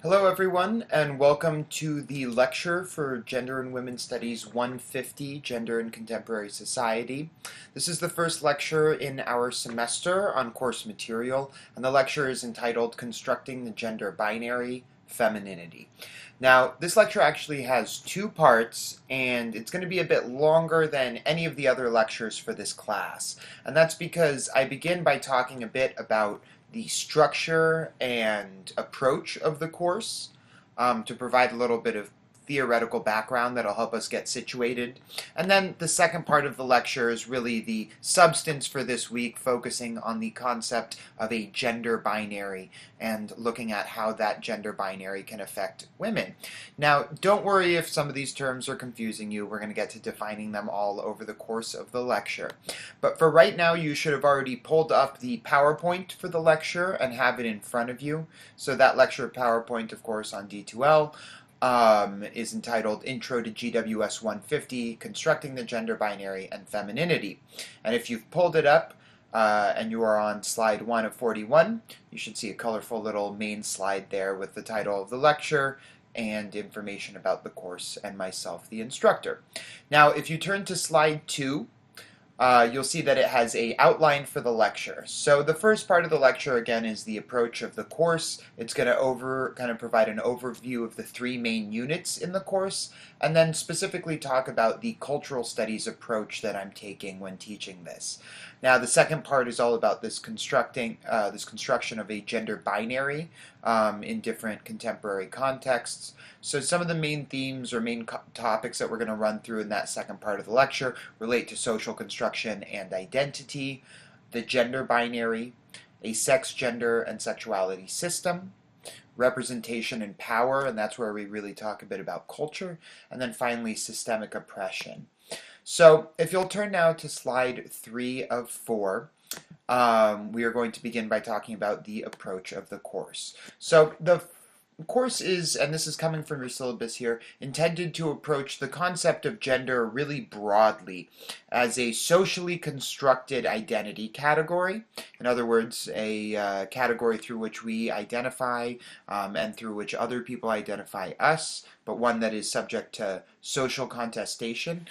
Hello everyone, and welcome to the lecture for Gender and Women's Studies 150, Gender in Contemporary Society. This is the first lecture in our semester on course material, and the lecture is entitled Constructing the Gender Binary, Femininity. Now, this lecture actually has two parts, and it's going to be a bit longer than any of the other lectures for this class. And that's because I begin by talking a bit about the structure and approach of the course to provide a little bit of theoretical background that'll help us get situated. And then the second part of the lecture is really the substance for this week, focusing on the concept of a gender binary and looking at how that gender binary can affect women. Now, don't worry if some of these terms are confusing you. We're going to get to defining them all over the course of the lecture. But for right now, you should have already pulled up the PowerPoint for the lecture and have it in front of you. So that lecture PowerPoint, of course, on D2L is entitled Intro to GWS 150, Constructing the Gender Binary and Femininity. And if you've pulled it up and you are on slide 1 of 41, you should see a colorful little main slide there with the title of the lecture and information about the course and myself, the instructor. Now, if you turn to slide 2, you'll see that it has a outline for the lecture. So the first part of the lecture, again, is the approach of the course. It's going to kind of provide an overview of the three main units in the course, and then specifically talk about the cultural studies approach that I'm taking when teaching this. Now, the second part is all about this construction of a gender binary in different contemporary contexts. So some of the main themes or main topics that we're going to run through in that second part of the lecture relate to social construction and identity, the gender binary, a sex, gender, and sexuality system, representation and power, and that's where we really talk a bit about culture, and then finally systemic oppression. So if you'll turn now to slide 3 of 4, we are going to begin by talking about the approach of the course. So the course is, and this is coming from your syllabus here, intended to approach the concept of gender really broadly as a socially constructed identity category. In other words, a category through which we identify and through which other people identify us, but one that is subject to social contestation,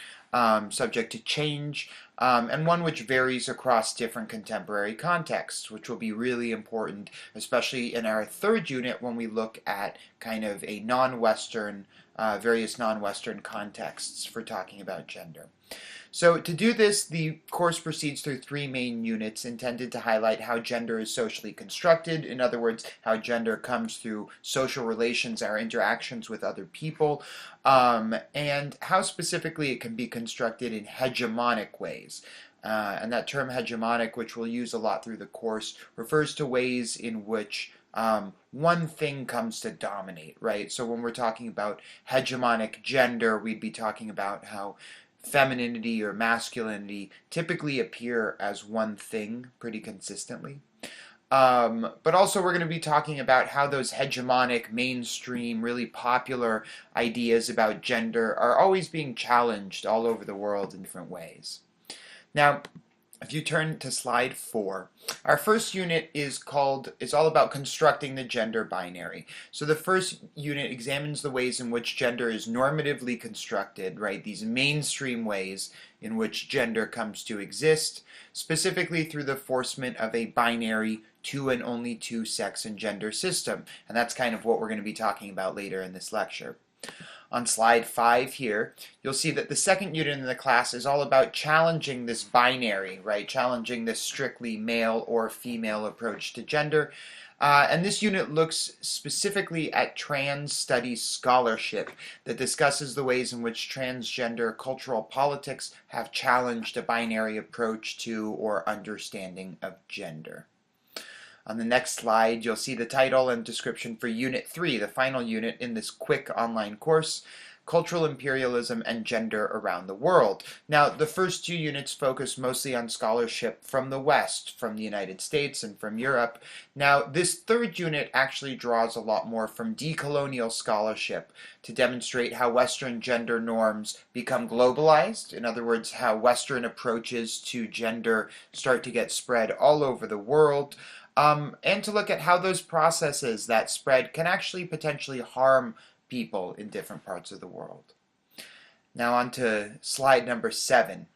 subject to change, and one which varies across different contemporary contexts, which will be really important, especially in our third unit when we look at kind of a non-Western, various non-Western contexts for talking about gender. So to do this, the course proceeds through three main units intended to highlight how gender is socially constructed, in other words, how gender comes through social relations, our interactions with other people, and how specifically it can be constructed in hegemonic ways. And that term hegemonic, which we'll use a lot through the course, refers to ways in which one thing comes to dominate, right? So when we're talking about hegemonic gender, we'd be talking about how femininity or masculinity typically appear as one thing pretty consistently. But also we're going to be talking about how those hegemonic, mainstream, really popular ideas about gender are always being challenged all over the world in different ways. Now, if you turn to slide 4, our first unit is all about constructing the gender binary. So the first unit examines the ways in which gender is normatively constructed, right? These mainstream ways in which gender comes to exist, specifically through the enforcement of a binary two and only two sex and gender system. And that's kind of what we're going to be talking about later in this lecture. On slide 5 here, you'll see that the second unit in the class is all about challenging this binary, right? Challenging this strictly male or female approach to gender. And this unit looks specifically at trans studies scholarship that discusses the ways in which transgender cultural politics have challenged a binary approach to or understanding of gender. On the next slide, you'll see the title and description for Unit 3, the final unit in this quick online course, Cultural Imperialism and Gender Around the World. Now, the first two units focus mostly on scholarship from the West, from the United States and from Europe. Now, this third unit actually draws a lot more from decolonial scholarship to demonstrate how Western gender norms become globalized. In other words, how Western approaches to gender start to get spread all over the world. and to look at how those processes that spread can actually potentially harm people in different parts of the world. Now on to slide number 7.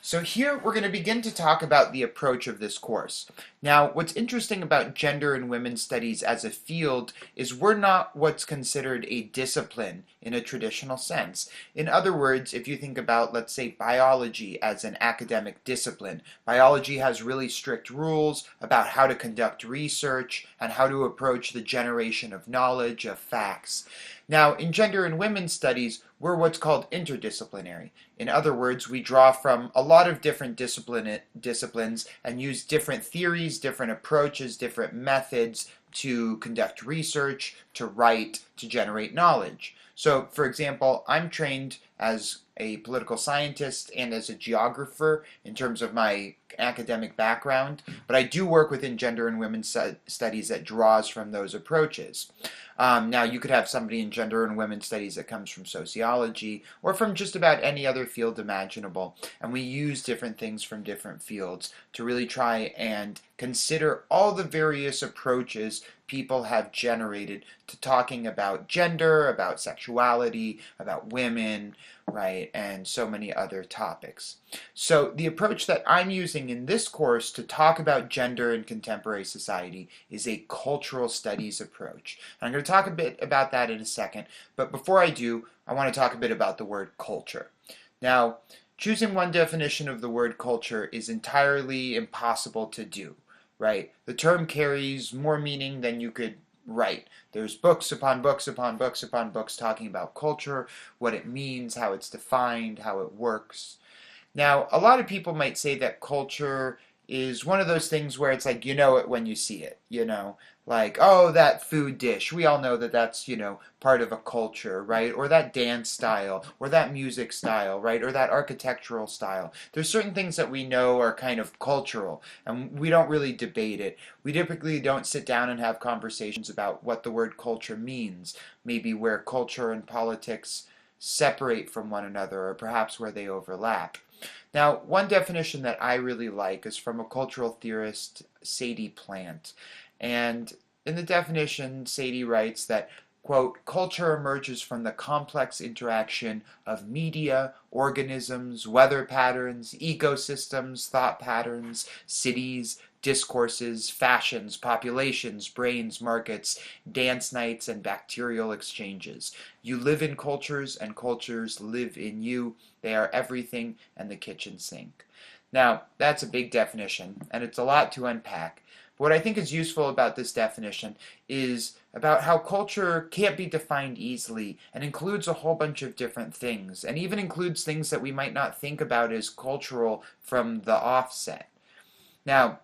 So here we're going to begin to talk about the approach of this course. Now, what's interesting about gender and women's studies as a field is we're not what's considered a discipline in a traditional sense. In other words, if you think about, let's say, biology as an academic discipline, biology has really strict rules about how to conduct research and how to approach the generation of knowledge, of facts. Now, in gender and women's studies, we're what's called interdisciplinary. In other words, we draw from a lot of different disciplines and use different theories, different approaches, different methods to conduct research, to write, to generate knowledge. So, for example, I'm trained as a political scientist and as a geographer in terms of my academic background, but I do work within gender and women's studies that draws from those approaches. Now, you could have somebody in gender and women's studies that comes from sociology or from just about any other field imaginable, and we use different things from different fields to really try and consider all the various approaches people have generated to talking about gender, about sexuality, about women, right, and so many other topics. So the approach that I'm using in this course to talk about gender in contemporary society is a cultural studies approach. And I'm going to talk a bit about that in a second, but before I do, I want to talk a bit about the word culture. Now, choosing one definition of the word culture is entirely impossible to do, right? The term carries more meaning than you could write. There's books upon books upon books upon books talking about culture, what it means, how it's defined, how it works. Now, a lot of people might say that culture is one of those things where it's like you know it when you see it, like, oh, that food dish. We all know that that's, part of a culture, right? Or that dance style, or that music style, right? Or that architectural style. There's certain things that we know are kind of cultural, and we don't really debate it. We typically don't sit down and have conversations about what the word culture means, maybe where culture and politics separate from one another, or perhaps where they overlap. Now, one definition that I really like is from a cultural theorist, Sadie Plant. And in the definition, Sadie writes that, quote, culture emerges from the complex interaction of media, organisms, weather patterns, ecosystems, thought patterns, cities, discourses, fashions, populations, brains, markets, dance nights, and bacterial exchanges. You live in cultures, and cultures live in you. They are everything and the kitchen sink. Now, that's a big definition, and it's a lot to unpack. But what I think is useful about this definition is about how culture can't be defined easily and includes a whole bunch of different things, and even includes things that we might not think about as cultural from the offset. Now,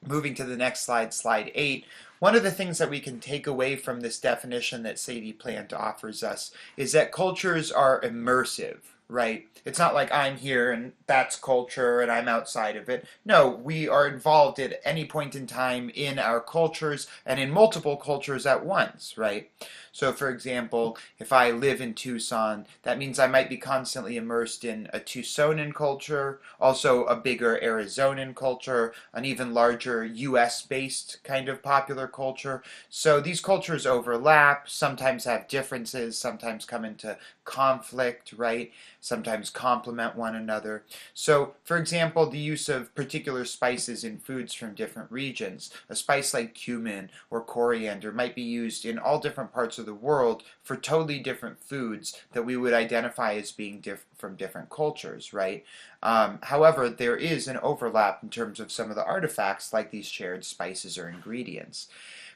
moving to the next slide, slide 8, one of the things that we can take away from this definition that Sadie Plant offers us is that cultures are immersive, right? It's not like I'm here and that's culture and I'm outside of it. No, we are involved at any point in time in our cultures and in multiple cultures at once, right? So for example, if I live in Tucson, that means I might be constantly immersed in a Tucsonan culture, also a bigger Arizonan culture, an even larger US-based kind of popular culture. So these cultures overlap, sometimes have differences, sometimes come into conflict, right? Sometimes complement one another. So, for example, the use of particular spices in foods from different regions. A spice like cumin or coriander might be used in all different parts of the world for totally different foods that we would identify as being from different cultures, right? However, there is an overlap in terms of some of the artifacts like these shared spices or ingredients.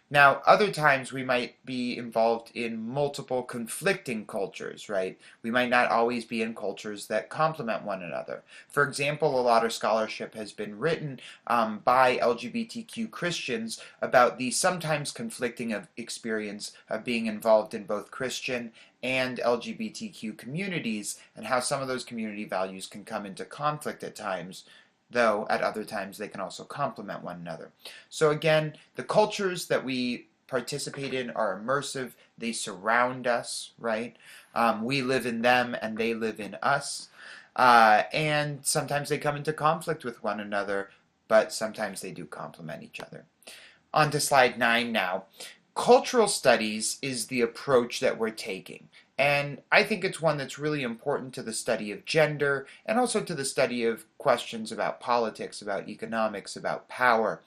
Now, other times we might be involved in multiple conflicting cultures, right? We might not always be in cultures that complement one another. For example, a lot of scholarship has been written by LGBTQ Christians about the sometimes conflicting experience of being involved in both Christian and LGBTQ communities and how some of those community values can come into conflict at times, though at other times they can also complement one another. So again, the cultures that we participate in are immersive. They surround us, right? We live in them and they live in us. And sometimes they come into conflict with one another, but sometimes they do complement each other. On to slide 9 now. Cultural studies is the approach that we're taking. And I think it's one that's really important to the study of gender and also to the study of questions about politics, about economics, about power.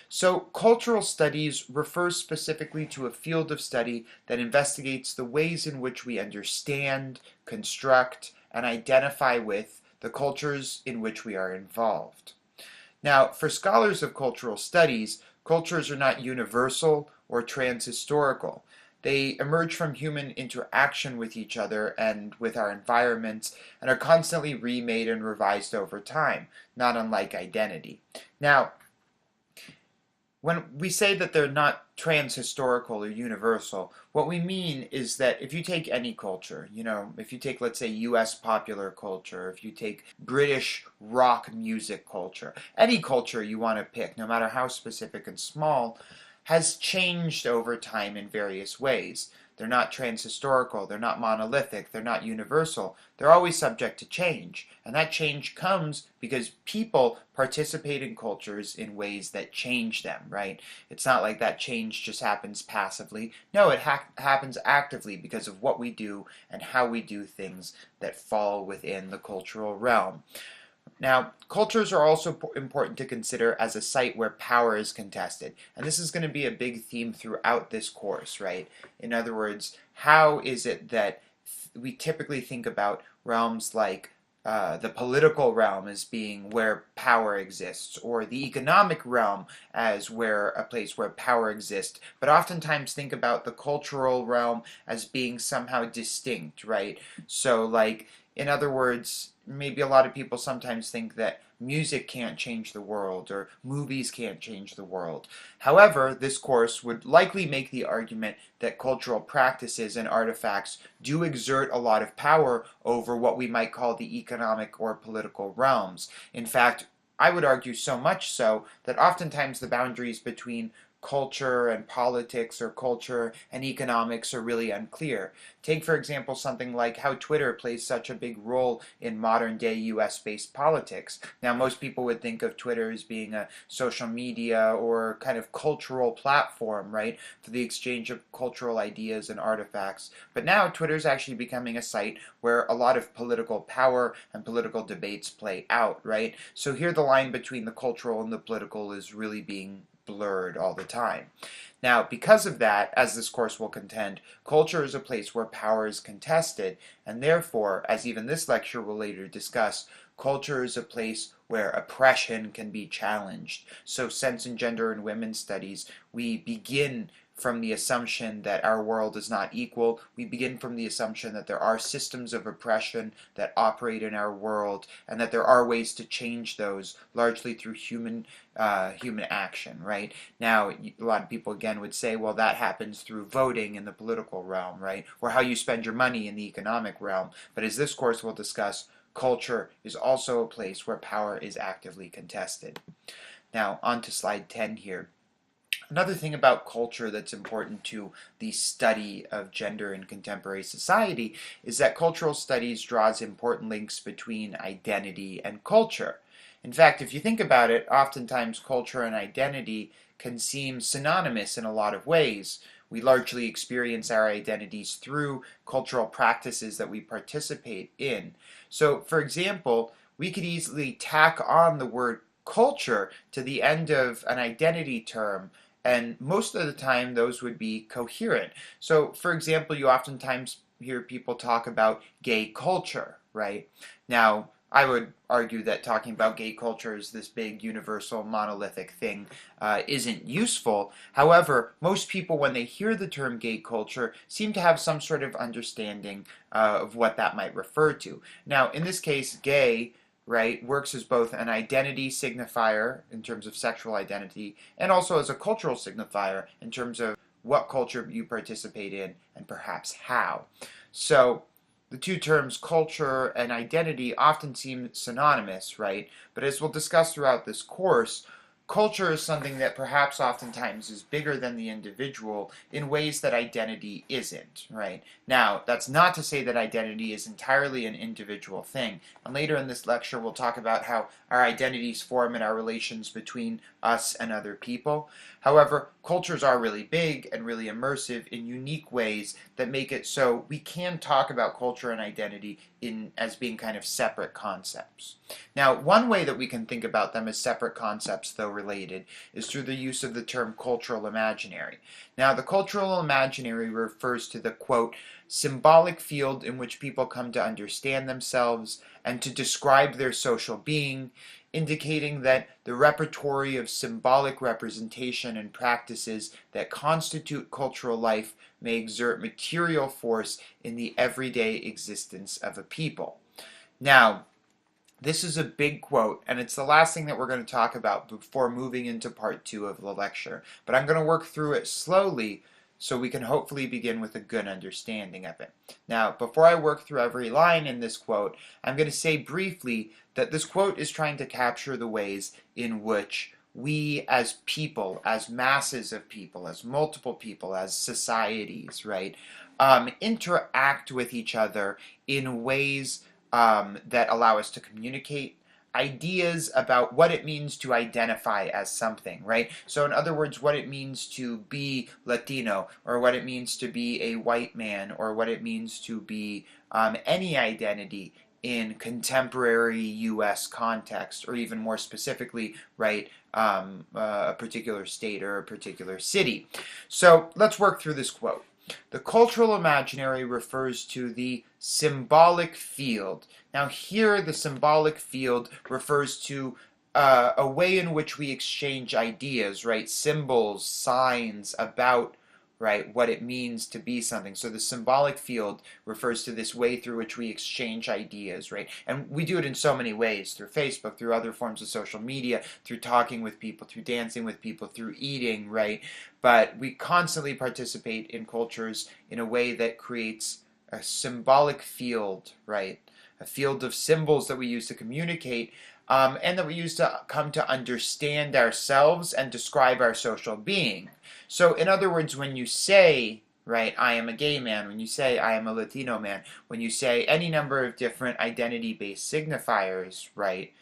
So, cultural studies refers specifically to a field of study that investigates the ways in which we understand, construct, and identify with the cultures in which we are involved. Now, for scholars of cultural studies, cultures are not universal or transhistorical. They emerge from human interaction with each other and with our environments and are constantly remade and revised over time, not unlike identity. Now, when we say that they're not transhistorical or universal, what we mean is that if you take any culture, if you take, let's say, US popular culture, if you take British rock music culture, any culture you want to pick, no matter how specific and small, has changed over time in various ways. They're not transhistorical, they're not monolithic, they're not universal. They're always subject to change. And that change comes because people participate in cultures in ways that change them, right? It's not like that change just happens passively. No, it happens actively because of what we do and how we do things that fall within the cultural realm. Now, cultures are also important to consider as a site where power is contested. And this is going to be a big theme throughout this course, right? In other words, how is it that we typically think about realms like the political realm as being where power exists, or the economic realm as where a place where power exists, but oftentimes think about the cultural realm as being somehow distinct, right? So, like, in other words, maybe a lot of people sometimes think that music can't change the world or movies can't change the world. However, this course would likely make the argument that cultural practices and artifacts do exert a lot of power over what we might call the economic or political realms. In fact, I would argue so much so that oftentimes the boundaries between culture and politics or culture and economics are really unclear. Take, for example, something like how Twitter plays such a big role in modern day US based politics. Now, most people would think of Twitter as being a social media or kind of cultural platform, right, for the exchange of cultural ideas and artifacts. But now Twitter is actually becoming a site where a lot of political power and political debates play out, right? So here the line between the cultural and the political is really being blurred all the time. Now, because of that, as this course will contend, culture is a place where power is contested, and therefore, as even this lecture will later discuss, culture is a place where oppression can be challenged. So, Sense and Gender and Women's Studies, we begin from the assumption that our world is not equal. We begin from the assumption that there are systems of oppression that operate in our world, and that there are ways to change those, largely through human action, right? Now, a lot of people again would say, well, that happens through voting in the political realm, right? Or how you spend your money in the economic realm. But as this course will discuss, culture is also a place where power is actively contested. Now, on to slide 10 here. Another thing about culture that's important to the study of gender in contemporary society is that cultural studies draws important links between identity and culture. In fact, if you think about it, oftentimes culture and identity can seem synonymous in a lot of ways. We largely experience our identities through cultural practices that we participate in. So, for example, we could easily tack on the word culture to the end of an identity term, and most of the time those would be coherent. So, for example, you oftentimes hear people talk about gay culture, right? Now, I would argue that talking about gay culture as this big, universal, monolithic thing isn't useful. However, most people, when they hear the term gay culture, seem to have some sort of understanding of what that might refer to. Now, in this case, gay, right, works as both an identity signifier in terms of sexual identity and also as a cultural signifier in terms of what culture you participate in and perhaps how. So, the two terms culture and identity often seem synonymous, right? But as we'll discuss throughout this course, culture is something that perhaps oftentimes is bigger than the individual in ways that identity isn't, right? Now, that's not to say that identity is entirely an individual thing. And later in this lecture, we'll talk about how our identities form in our relations between us and other people. However, cultures are really big and really immersive in unique ways that make it so we can talk about culture and identity as being kind of separate concepts. Now, one way that we can think about them as separate concepts, though related, is through the use of the term cultural imaginary. Now, the cultural imaginary refers to the, quote, symbolic field in which people come to understand themselves and to describe their social being, indicating that the repertory of symbolic representation and practices that constitute cultural life may exert material force in the everyday existence of a people. Now, this is a big quote, and it's the last thing that we're going to talk about before moving into part 2 of the lecture. But I'm going to work through it slowly so we can hopefully begin with a good understanding of it. Now, before I work through every line in this quote, I'm going to say briefly that this quote is trying to capture the ways in which we as people, as masses of people, as multiple people, as societies, right, interact with each other in ways that allow us to communicate ideas about what it means to identify as something, right? So in other words, what it means to be Latino, or what it means to be a white man, or what it means to be any identity in contemporary U.S. context, or even more specifically, right, a particular state or a particular city. So let's work through this quote. The cultural imaginary refers to the symbolic field. Now here the symbolic field refers to a way in which we exchange ideas, right? Symbols, signs about, right, what it means to be something. So the symbolic field refers to this way through which we exchange ideas, right? And we do it in so many ways, through Facebook, through other forms of social media, through talking with people, through dancing with people, through eating, right? But we constantly participate in cultures in a way that creates a symbolic field, right? A field of symbols that we use to communicate, and that we use to come to understand ourselves and describe our social being. So in other words, when you say, right, I am a gay man, when you say I am a Latino man, when you say any number of different identity-based signifiers, right,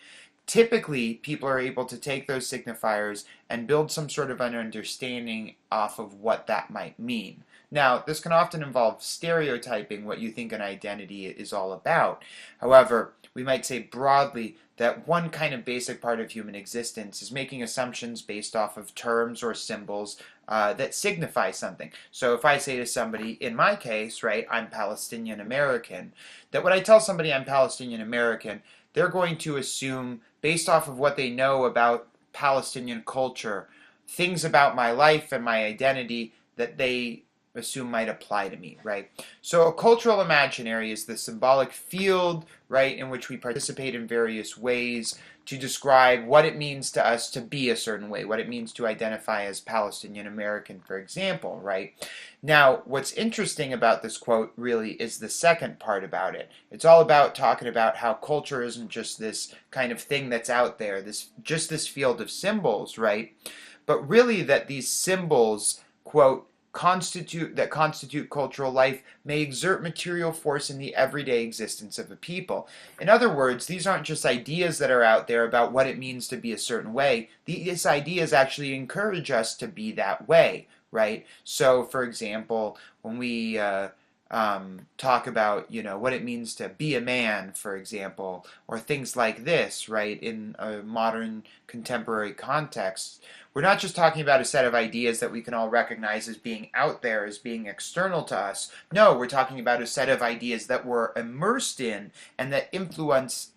typically people are able to take those signifiers and build some sort of an understanding off of what that might mean. Now, this can often involve stereotyping what you think an identity is all about. However, we might say broadly that one kind of basic part of human existence is making assumptions based off of terms or symbols that signify something. So if I say to somebody, in my case, right, I'm Palestinian American, that when I tell somebody I'm Palestinian American, they're going to assume, based off of what they know about Palestinian culture, things about my life and my identity that they assume might apply to me, right? So a cultural imaginary is the symbolic field, right, in which we participate in various ways to describe what it means to us to be a certain way, what it means to identify as Palestinian American, for example, right? Now, what's interesting about this quote really is the second part about it. It's all about talking about how culture isn't just this kind of thing that's out there, just this field of symbols, right? But really that these symbols, quote, constitute cultural life may exert material force in the everyday existence of a people. In other words, these aren't just ideas that are out there about what it means to be a certain way. These ideas actually encourage us to be that way, right? So, for example, when we talk about, what it means to be a man, for example, or things like this, right, in a modern contemporary context, we're not just talking about a set of ideas that we can all recognize as being out there, as being external to us. No, we're talking about a set of ideas that we're immersed in and that influence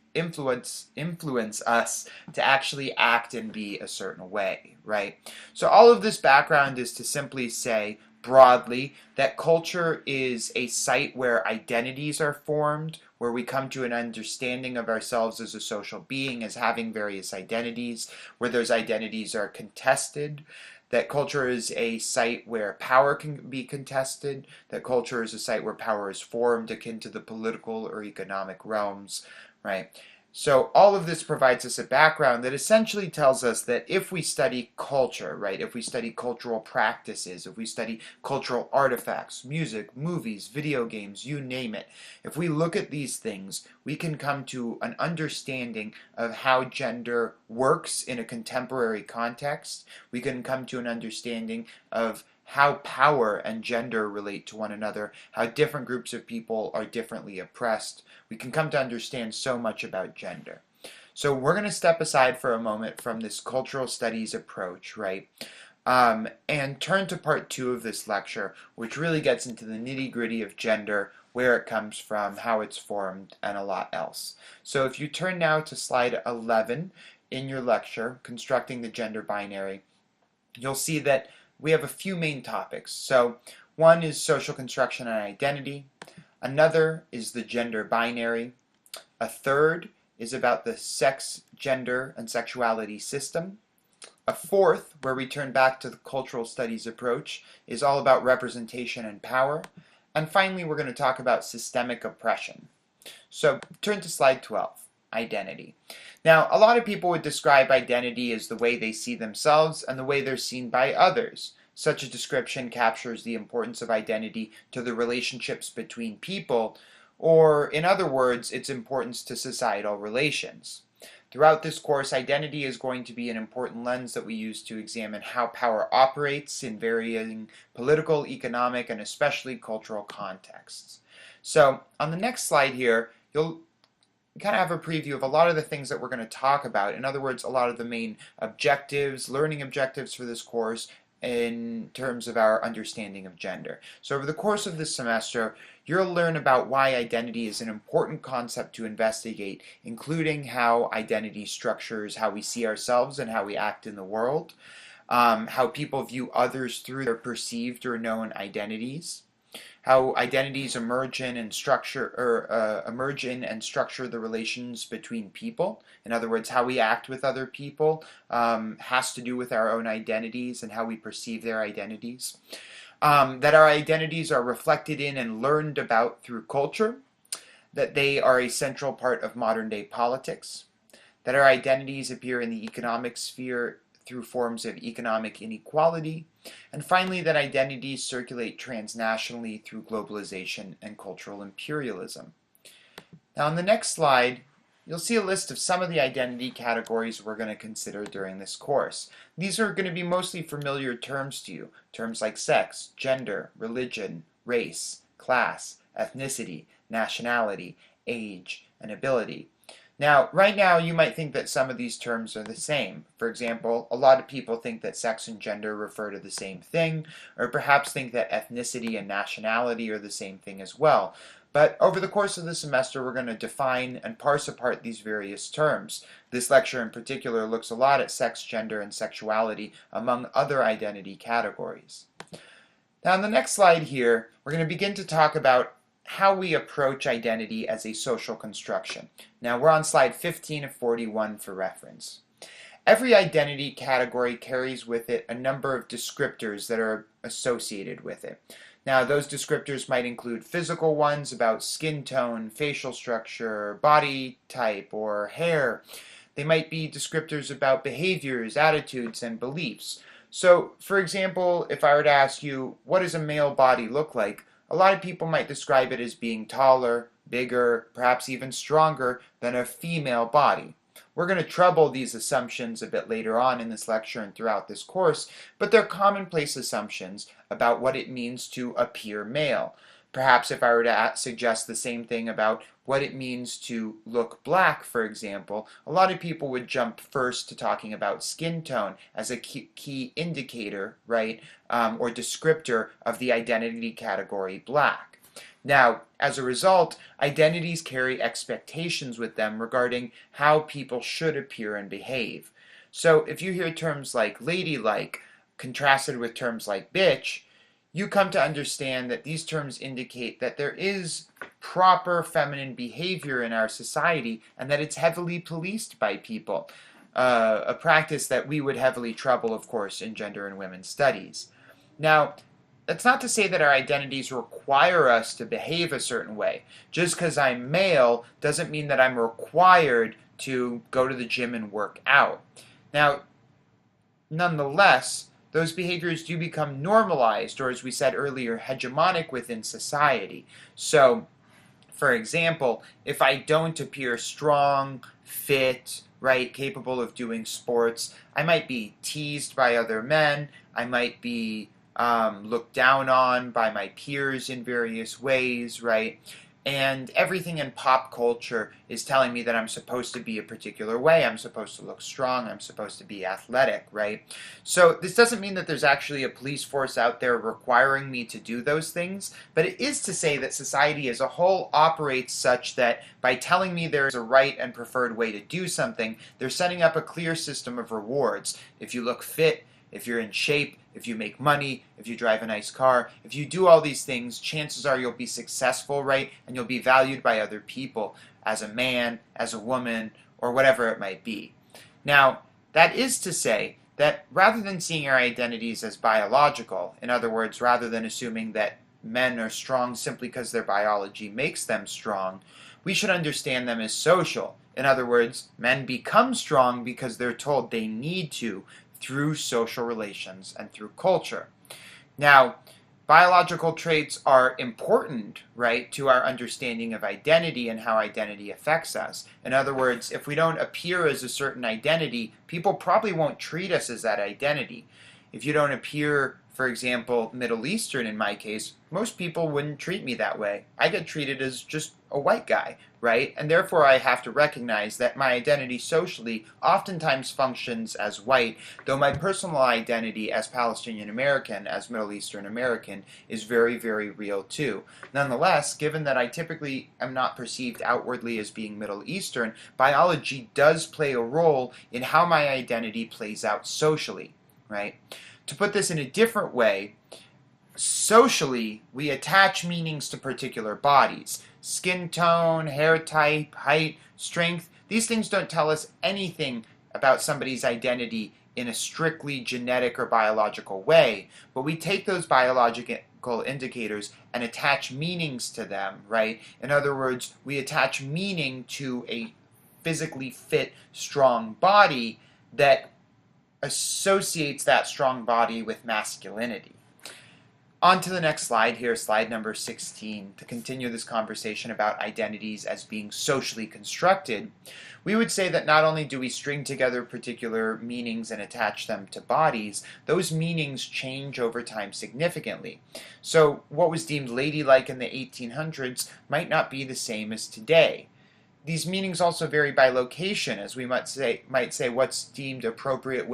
us to actually act and be a certain way, right? So all of this background is to simply say, broadly, that culture is a site where identities are formed, where we come to an understanding of ourselves as a social being, as having various identities, where those identities are contested, that culture is a site where power can be contested, that culture is a site where power is formed akin to the political or economic realms, right? So all of this provides us a background that essentially tells us that if we study culture, right, if we study cultural practices, if we study cultural artifacts, music, movies, video games, you name it, if we look at these things, we can come to an understanding of how gender works in a contemporary context. We can come to an understanding of how power and gender relate to one another, how different groups of people are differently oppressed. We can come to understand so much about gender. So we're going to step aside for a moment from this cultural studies approach, right? And turn to part two of this lecture, which really gets into the nitty-gritty of gender, where it comes from, how it's formed, and a lot else. So if you turn now to slide 11 in your lecture, Constructing the Gender Binary, you'll see that we have a few main topics. So one is social construction and identity. Another is the gender binary. A third is about the sex, gender, and sexuality system. A fourth, where we turn back to the cultural studies approach, is all about representation and power. And finally, we're going to talk about systemic oppression. So turn to slide 12, identity. Now, a lot of people would describe identity as the way they see themselves and the way they're seen by others. Such a description captures the importance of identity to the relationships between people, or in other words, its importance to societal relations. Throughout this course, identity is going to be an important lens that we use to examine how power operates in varying political, economic, and especially cultural contexts. So, on the next slide here, you'll kind of have a preview of a lot of the things that we're going to talk about. In other words, a lot of the main objectives, learning objectives for this course in terms of our understanding of gender. So over the course of this semester, you'll learn about why identity is an important concept to investigate, including how identity structures how we see ourselves and how we act in the world, how people view others through their perceived or known identities, how identities emerge in and structure the relations between people. In other words, how we act with other people has to do with our own identities and how we perceive their identities. That our identities are reflected in and learned about through culture, that they are a central part of modern day politics, that our identities appear in the economic sphere through forms of economic inequality, and finally that identities circulate transnationally through globalization and cultural imperialism. Now on the next slide, you'll see a list of some of the identity categories we're going to consider during this course. These are going to be mostly familiar terms to you, terms like sex, gender, religion, race, class, ethnicity, nationality, age, and ability. Now, right now, you might think that some of these terms are the same. For example, a lot of people think that sex and gender refer to the same thing, or perhaps think that ethnicity and nationality are the same thing as well. But over the course of the semester, we're going to define and parse apart these various terms. This lecture in particular looks a lot at sex, gender, and sexuality, among other identity categories. Now, on the next slide here, we're going to begin to talk about how we approach identity as a social construction. Now we're on slide 15 of 41 for reference. Every identity category carries with it a number of descriptors that are associated with it. Now those descriptors might include physical ones about skin tone, facial structure, body type, or hair. They might be descriptors about behaviors, attitudes, and beliefs. So for example, if I were to ask you, what does a male body look like? A lot of people might describe it as being taller, bigger, perhaps even stronger than a female body. We're going to trouble these assumptions a bit later on in this lecture and throughout this course, but they're commonplace assumptions about what it means to appear male. Perhaps if I were to suggest the same thing about what it means to look black, for example, a lot of people would jump first to talking about skin tone as a key indicator, right, or descriptor of the identity category black. Now, as a result, identities carry expectations with them regarding how people should appear and behave. So if you hear terms like ladylike contrasted with terms like bitch, you come to understand that these terms indicate that there is proper feminine behavior in our society and that it's heavily policed by people, a practice that we would heavily trouble, of course, in gender and women's studies. Now, that's not to say that our identities require us to behave a certain way. Just because I'm male doesn't mean that I'm required to go to the gym and work out. Now, nonetheless, those behaviors do become normalized, or as we said earlier, hegemonic within society. So, for example, if I don't appear strong, fit, right, capable of doing sports, I might be teased by other men, I might be looked down on by my peers in various ways, right? And everything in pop culture is telling me that I'm supposed to be a particular way. I'm supposed to look strong. I'm supposed to be athletic, right? So this doesn't mean that there's actually a police force out there requiring me to do those things, but it is to say that society as a whole operates such that by telling me there's a right and preferred way to do something, they're setting up a clear system of rewards. If you look fit, if you're in shape, if you make money, if you drive a nice car, if you do all these things, chances are you'll be successful, right? And you'll be valued by other people as a man, as a woman, or whatever it might be. Now, that is to say that rather than seeing our identities as biological, in other words, rather than assuming that men are strong simply because their biology makes them strong, we should understand them as social. In other words, men become strong because they're told they need to through social relations and through culture. Now, biological traits are important, right, to our understanding of identity and how identity affects us. In other words, if we don't appear as a certain identity, people probably won't treat us as that identity. If you don't appear, for example, Middle Eastern in my case, most people wouldn't treat me that way. I get treated as just a white guy, right? And therefore I have to recognize that my identity socially oftentimes functions as white, though my personal identity as Palestinian American, as Middle Eastern American, is very, very real too. Nonetheless, given that I typically am not perceived outwardly as being Middle Eastern, biology does play a role in how my identity plays out socially, right? To put this in a different way, socially, we attach meanings to particular bodies. Skin tone, hair type, height, strength, these things don't tell us anything about somebody's identity in a strictly genetic or biological way, but we take those biological indicators and attach meanings to them, right? In other words, we attach meaning to a physically fit, strong body that associates that strong body with masculinity. On to the next slide here, slide number 16, to continue this conversation about identities as being socially constructed. We would say that not only do we string together particular meanings and attach them to bodies, those meanings change over time significantly. So what was deemed ladylike in the 1800s might not be the same as today. These meanings also vary by location, as we might say what's deemed appropriate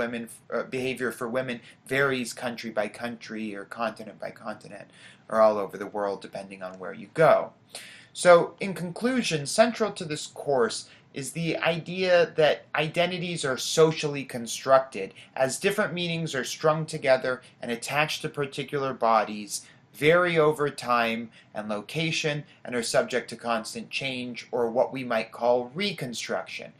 behavior for women varies country by country or continent by continent or all over the world depending on where you go. So in conclusion, central to this course is the idea that identities are socially constructed as different meanings are strung together and attached to particular bodies, vary over time and location, and are subject to constant change, or what we might call reconstruction.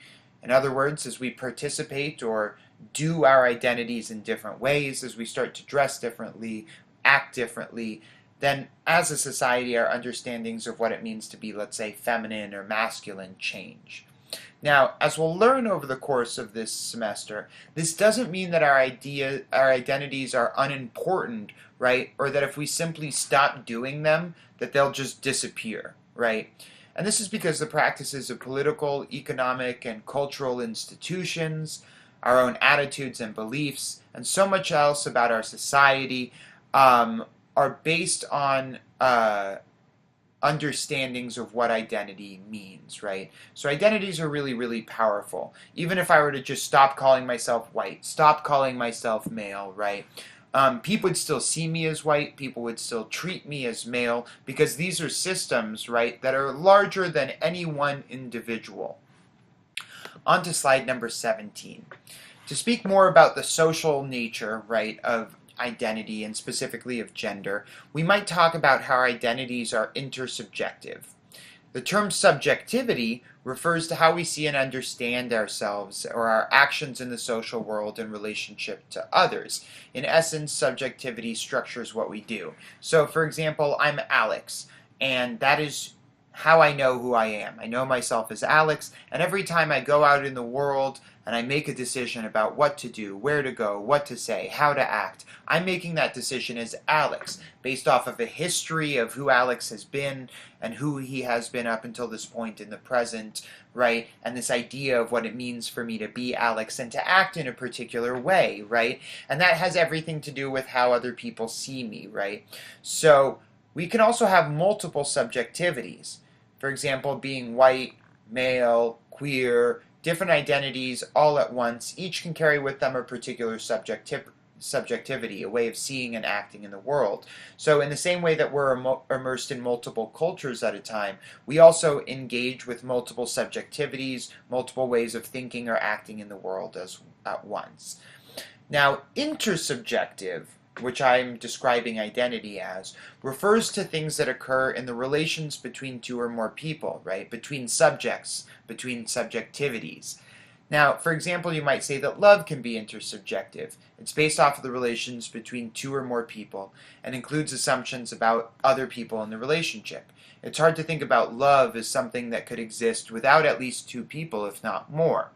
In other words, as we participate or do our identities in different ways, as we start to dress differently, act differently, then as a society our understandings of what it means to be, let's say, feminine or masculine change. Now, as we'll learn over the course of this semester, this doesn't mean that our identities are unimportant, right? Or that if we simply stop doing them, that they'll just disappear, right? And this is because the practices of political, economic, and cultural institutions, our own attitudes and beliefs, and so much else about our society are based on understandings of what identity means, right? So identities are really, really powerful. Even if I were to just stop calling myself white, stop calling myself male, right? People would still see me as white, people would still treat me as male, because these are systems, right, that are larger than any one individual. On to slide number 17. To speak more about the social nature, right, of identity and specifically of gender, we might talk about how our identities are intersubjective. The term subjectivity refers to how we see and understand ourselves or our actions in the social world in relationship to others. In essence, subjectivity structures what we do. So, for example, I'm Alex, and that is how I know who I am. I know myself as Alex, and every time I go out in the world and I make a decision about what to do, where to go, what to say, how to act, I'm making that decision as Alex, based off of a history of who Alex has been and who he has been up until this point in the present, right? And this idea of what it means for me to be Alex and to act in a particular way, right? And that has everything to do with how other people see me, right? So we can also have multiple subjectivities. For example, being white, male, queer, different identities all at once. Each can carry with them a particular subjectivity, a way of seeing and acting in the world. So in the same way that we're immersed in multiple cultures at a time, we also engage with multiple subjectivities, multiple ways of thinking or acting in the world at once. Now, intersubjective, which I'm describing identity as, refers to things that occur in the relations between two or more people, right? Between subjects, between subjectivities. Now, for example, you might say that love can be intersubjective. It's based off of the relations between two or more people and includes assumptions about other people in the relationship. It's hard to think about love as something that could exist without at least two people, if not more.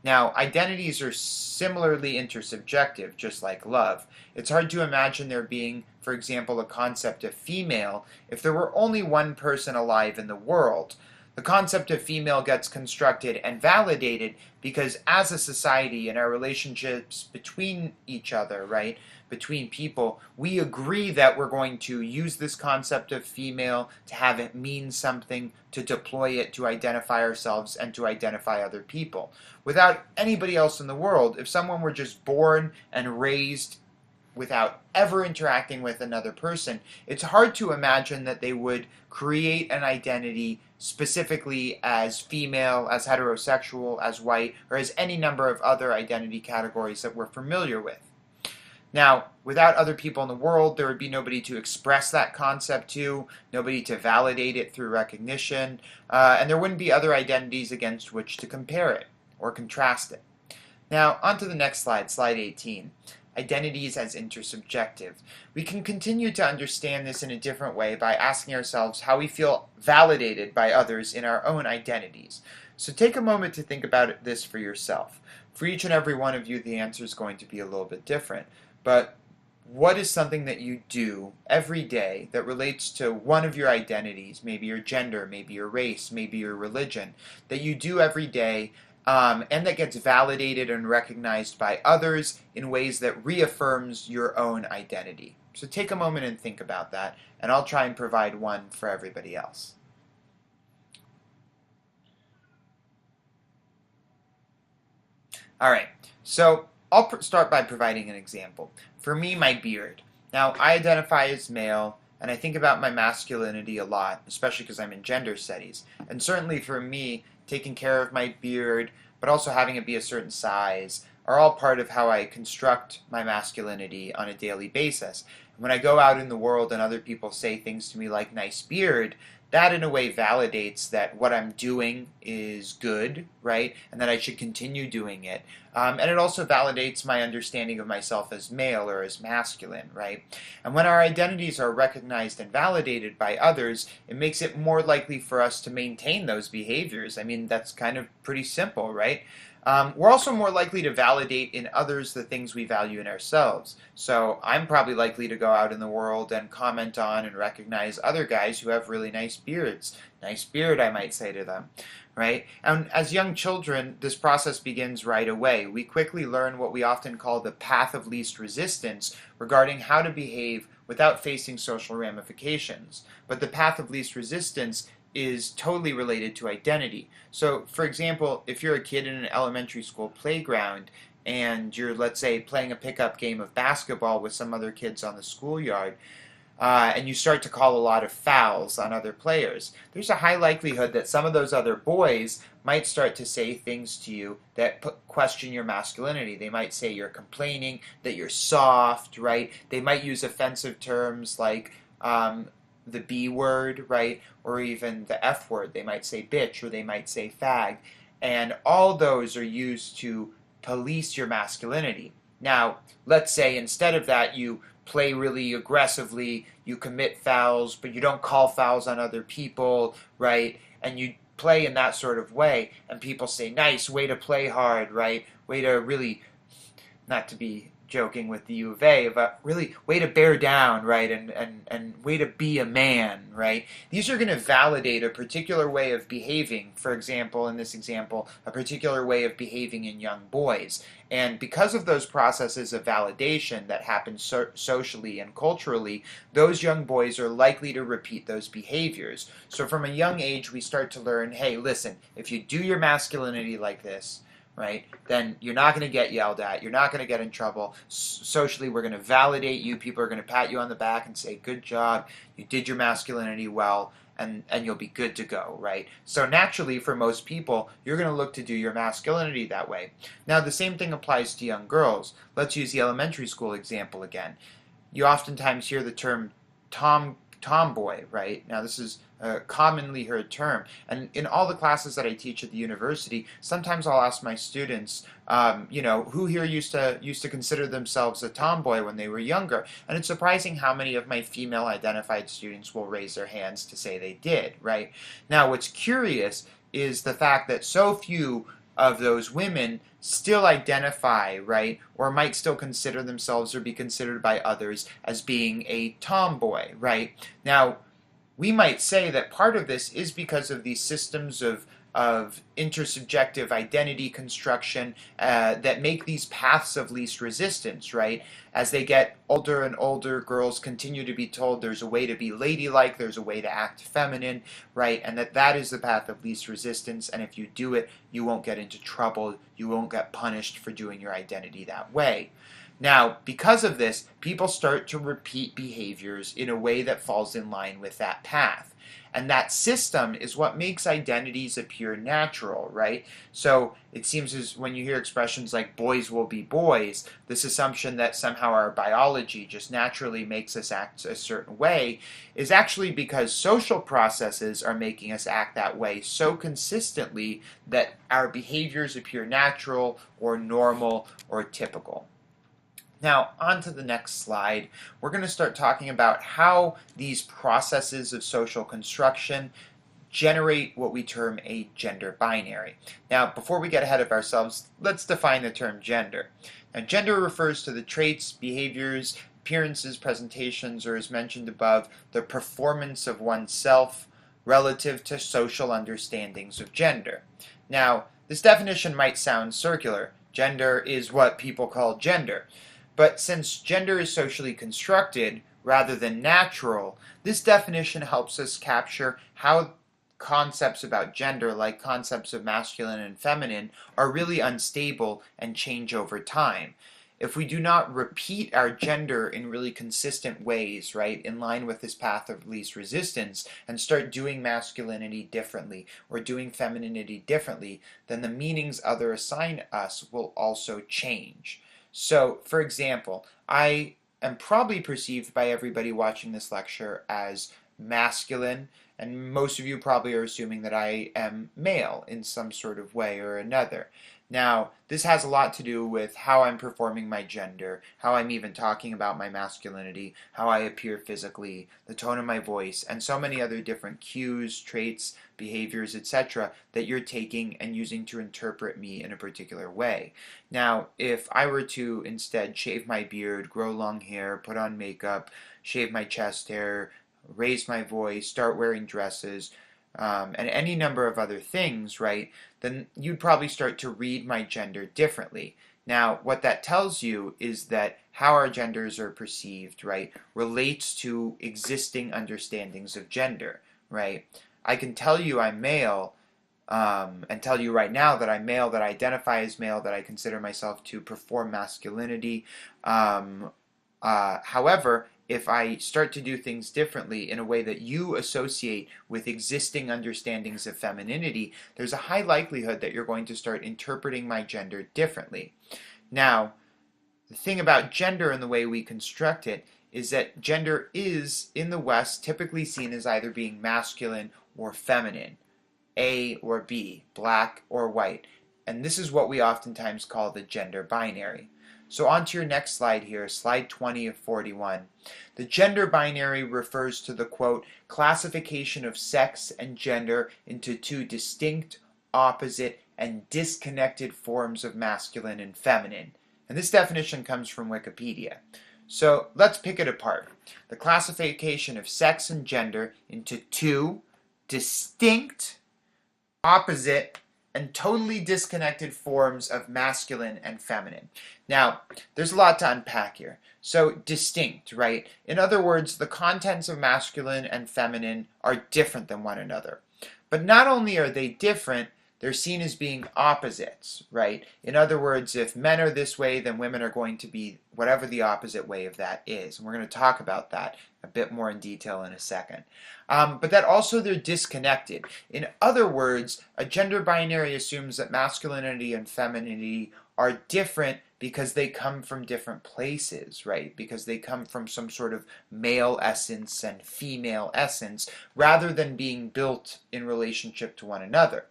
Now, identities are similarly intersubjective, just like love. It's hard to imagine there being, for example, a concept of female if there were only one person alive in the world. The concept of female gets constructed and validated because as a society in our relationships between each other, right, between people, we agree that we're going to use this concept of female to have it mean something, to deploy it to identify ourselves and to identify other people. Without anybody else in the world, if someone were just born and raised without ever interacting with another person, it's hard to imagine that they would create an identity specifically as female, as heterosexual, as white, or as any number of other identity categories that we're familiar with. Now, without other people in the world, there would be nobody to express that concept to, nobody to validate it through recognition, and there wouldn't be other identities against which to compare it or contrast it. Now, on to the next slide, slide 18. Identities as intersubjective. We can continue to understand this in a different way by asking ourselves how we feel validated by others in our own identities. So take a moment to think about this for yourself. For each and every one of you, the answer is going to be a little bit different. But what is something that you do every day that relates to one of your identities, maybe your gender, maybe your race, maybe your religion, that you do every day and that gets validated and recognized by others in ways that reaffirms your own identity? So take a moment and think about that, and I'll try and provide one for everybody else. All right, so I'll start by providing an example. For me, my beard. Now, I identify as male, and I think about my masculinity a lot, especially because I'm in gender studies. And certainly for me, taking care of my beard, but also having it be a certain size, are all part of how I construct my masculinity on a daily basis. And when I go out in the world and other people say things to me like nice beard, that in a way validates that what I'm doing is good, right? And that I should continue doing it. And it also validates my understanding of myself as male or as masculine, right? And when our identities are recognized and validated by others, it makes it more likely for us to maintain those behaviors. I mean, that's kind of pretty simple, right? We're also more likely to validate in others the things we value in ourselves. So I'm probably likely to go out in the world and comment on and recognize other guys who have really nice beards. Nice beard, I might say to them, right? And as young children, this process begins right away. We quickly learn what we often call the path of least resistance regarding how to behave without facing social ramifications. But the path of least resistance is totally related to identity. So, for example, if you're a kid in an elementary school playground and you're, let's say, playing a pickup game of basketball with some other kids on the schoolyard, and you start to call a lot of fouls on other players, there's a high likelihood that some of those other boys might start to say things to you that question your masculinity. They might say you're complaining, that you're soft, right? They might use offensive terms like, the B word, right? Or even the F word. They might say bitch or they might say fag. And all those are used to police your masculinity. Now, let's say instead of that, you play really aggressively, you commit fouls, but you don't call fouls on other people, right? And you play in that sort of way, and people say, nice, way to play hard, right? Way to really, not to be joking with the U of A, but really way to bear down, right? And way to be a man, right? These are going to validate a particular way of behaving. For example, in this example, a particular way of behaving in young boys. And because of those processes of validation that happen socially and culturally, those young boys are likely to repeat those behaviors. So from a young age, we start to learn, hey, listen, if you do your masculinity like this, right, then you're not going to get yelled at. You're not going to get in trouble. Socially, we're going to validate you. People are going to pat you on the back and say, good job. You did your masculinity well, and you'll be good to go, right? So naturally, for most people, you're going to look to do your masculinity that way. Now, the same thing applies to young girls. Let's use the elementary school example again. You oftentimes hear the term tomboy, right? Now, this is a commonly heard term, and in all the classes that I teach at the university, sometimes I'll ask my students, who here used to consider themselves a tomboy when they were younger? And it's surprising how many of my female-identified students will raise their hands to say they did, right? Now, what's curious is the fact that so few of those women still identify, right, or might still consider themselves or be considered by others as being a tomboy, right? Now, we might say that part of this is because of these systems of intersubjective identity construction that make these paths of least resistance, right? As they get older and older, girls continue to be told there's a way to be ladylike, there's a way to act feminine, right? And that is the path of least resistance, and if you do it, you won't get into trouble, you won't get punished for doing your identity that way. Now, because of this, people start to repeat behaviors in a way that falls in line with that path. And that system is what makes identities appear natural, right? So it seems as when you hear expressions like boys will be boys, this assumption that somehow our biology just naturally makes us act a certain way is actually because social processes are making us act that way so consistently that our behaviors appear natural or normal or typical. Now, on to the next slide, we're going to start talking about how these processes of social construction generate what we term a gender binary. Now, before we get ahead of ourselves, let's define the term gender. Now, gender refers to the traits, behaviors, appearances, presentations, or as mentioned above, the performance of oneself relative to social understandings of gender. Now, this definition might sound circular. Gender is what people call gender. But since gender is socially constructed rather than natural, this definition helps us capture how concepts about gender, like concepts of masculine and feminine, are really unstable and change over time. If we do not repeat our gender in really consistent ways, right, in line with this path of least resistance, and start doing masculinity differently or doing femininity differently, then the meanings others assign us will also change. So, for example, I am probably perceived by everybody watching this lecture as masculine, and most of you probably are assuming that I am male in some sort of way or another. Now, this has a lot to do with how I'm performing my gender, how I'm even talking about my masculinity, how I appear physically, the tone of my voice, and so many other different cues, traits, behaviors, etc. that you're taking and using to interpret me in a particular way. Now, if I were to instead shave my beard, grow long hair, put on makeup, shave my chest hair, raise my voice, start wearing dresses, and any number of other things, right, then you'd probably start to read my gender differently. Now, what that tells you is that how our genders are perceived, right, relates to existing understandings of gender, right? I can tell you I'm male, and tell you right now that I'm male, that I identify as male, that I consider myself to perform masculinity. However, if I start to do things differently in a way that you associate with existing understandings of femininity, there's a high likelihood that you're going to start interpreting my gender differently. Now, the thing about gender and the way we construct it is that gender is, in the West, typically seen as either being masculine or feminine, A or B, black or white. And this is what we oftentimes call the gender binary. So on to your next slide here, slide 20 of 41. The gender binary refers to the, quote, classification of sex and gender into two distinct, opposite, and disconnected forms of masculine and feminine. And this definition comes from Wikipedia. So let's pick it apart. The classification of sex and gender into two distinct, opposite, and totally disconnected forms of masculine and feminine. Now, there's a lot to unpack here. So, distinct, right? In other words, the contents of masculine and feminine are different than one another. But not only are they different, they're seen as being opposites, right? In other words, if men are this way, then women are going to be whatever the opposite way of that is. And we're going to talk about that a bit more in detail in a second. But that also they're disconnected. In other words, a gender binary assumes that masculinity and femininity are different because they come from different places, right? Because they come from some sort of male essence and female essence, rather than being built in relationship to one another.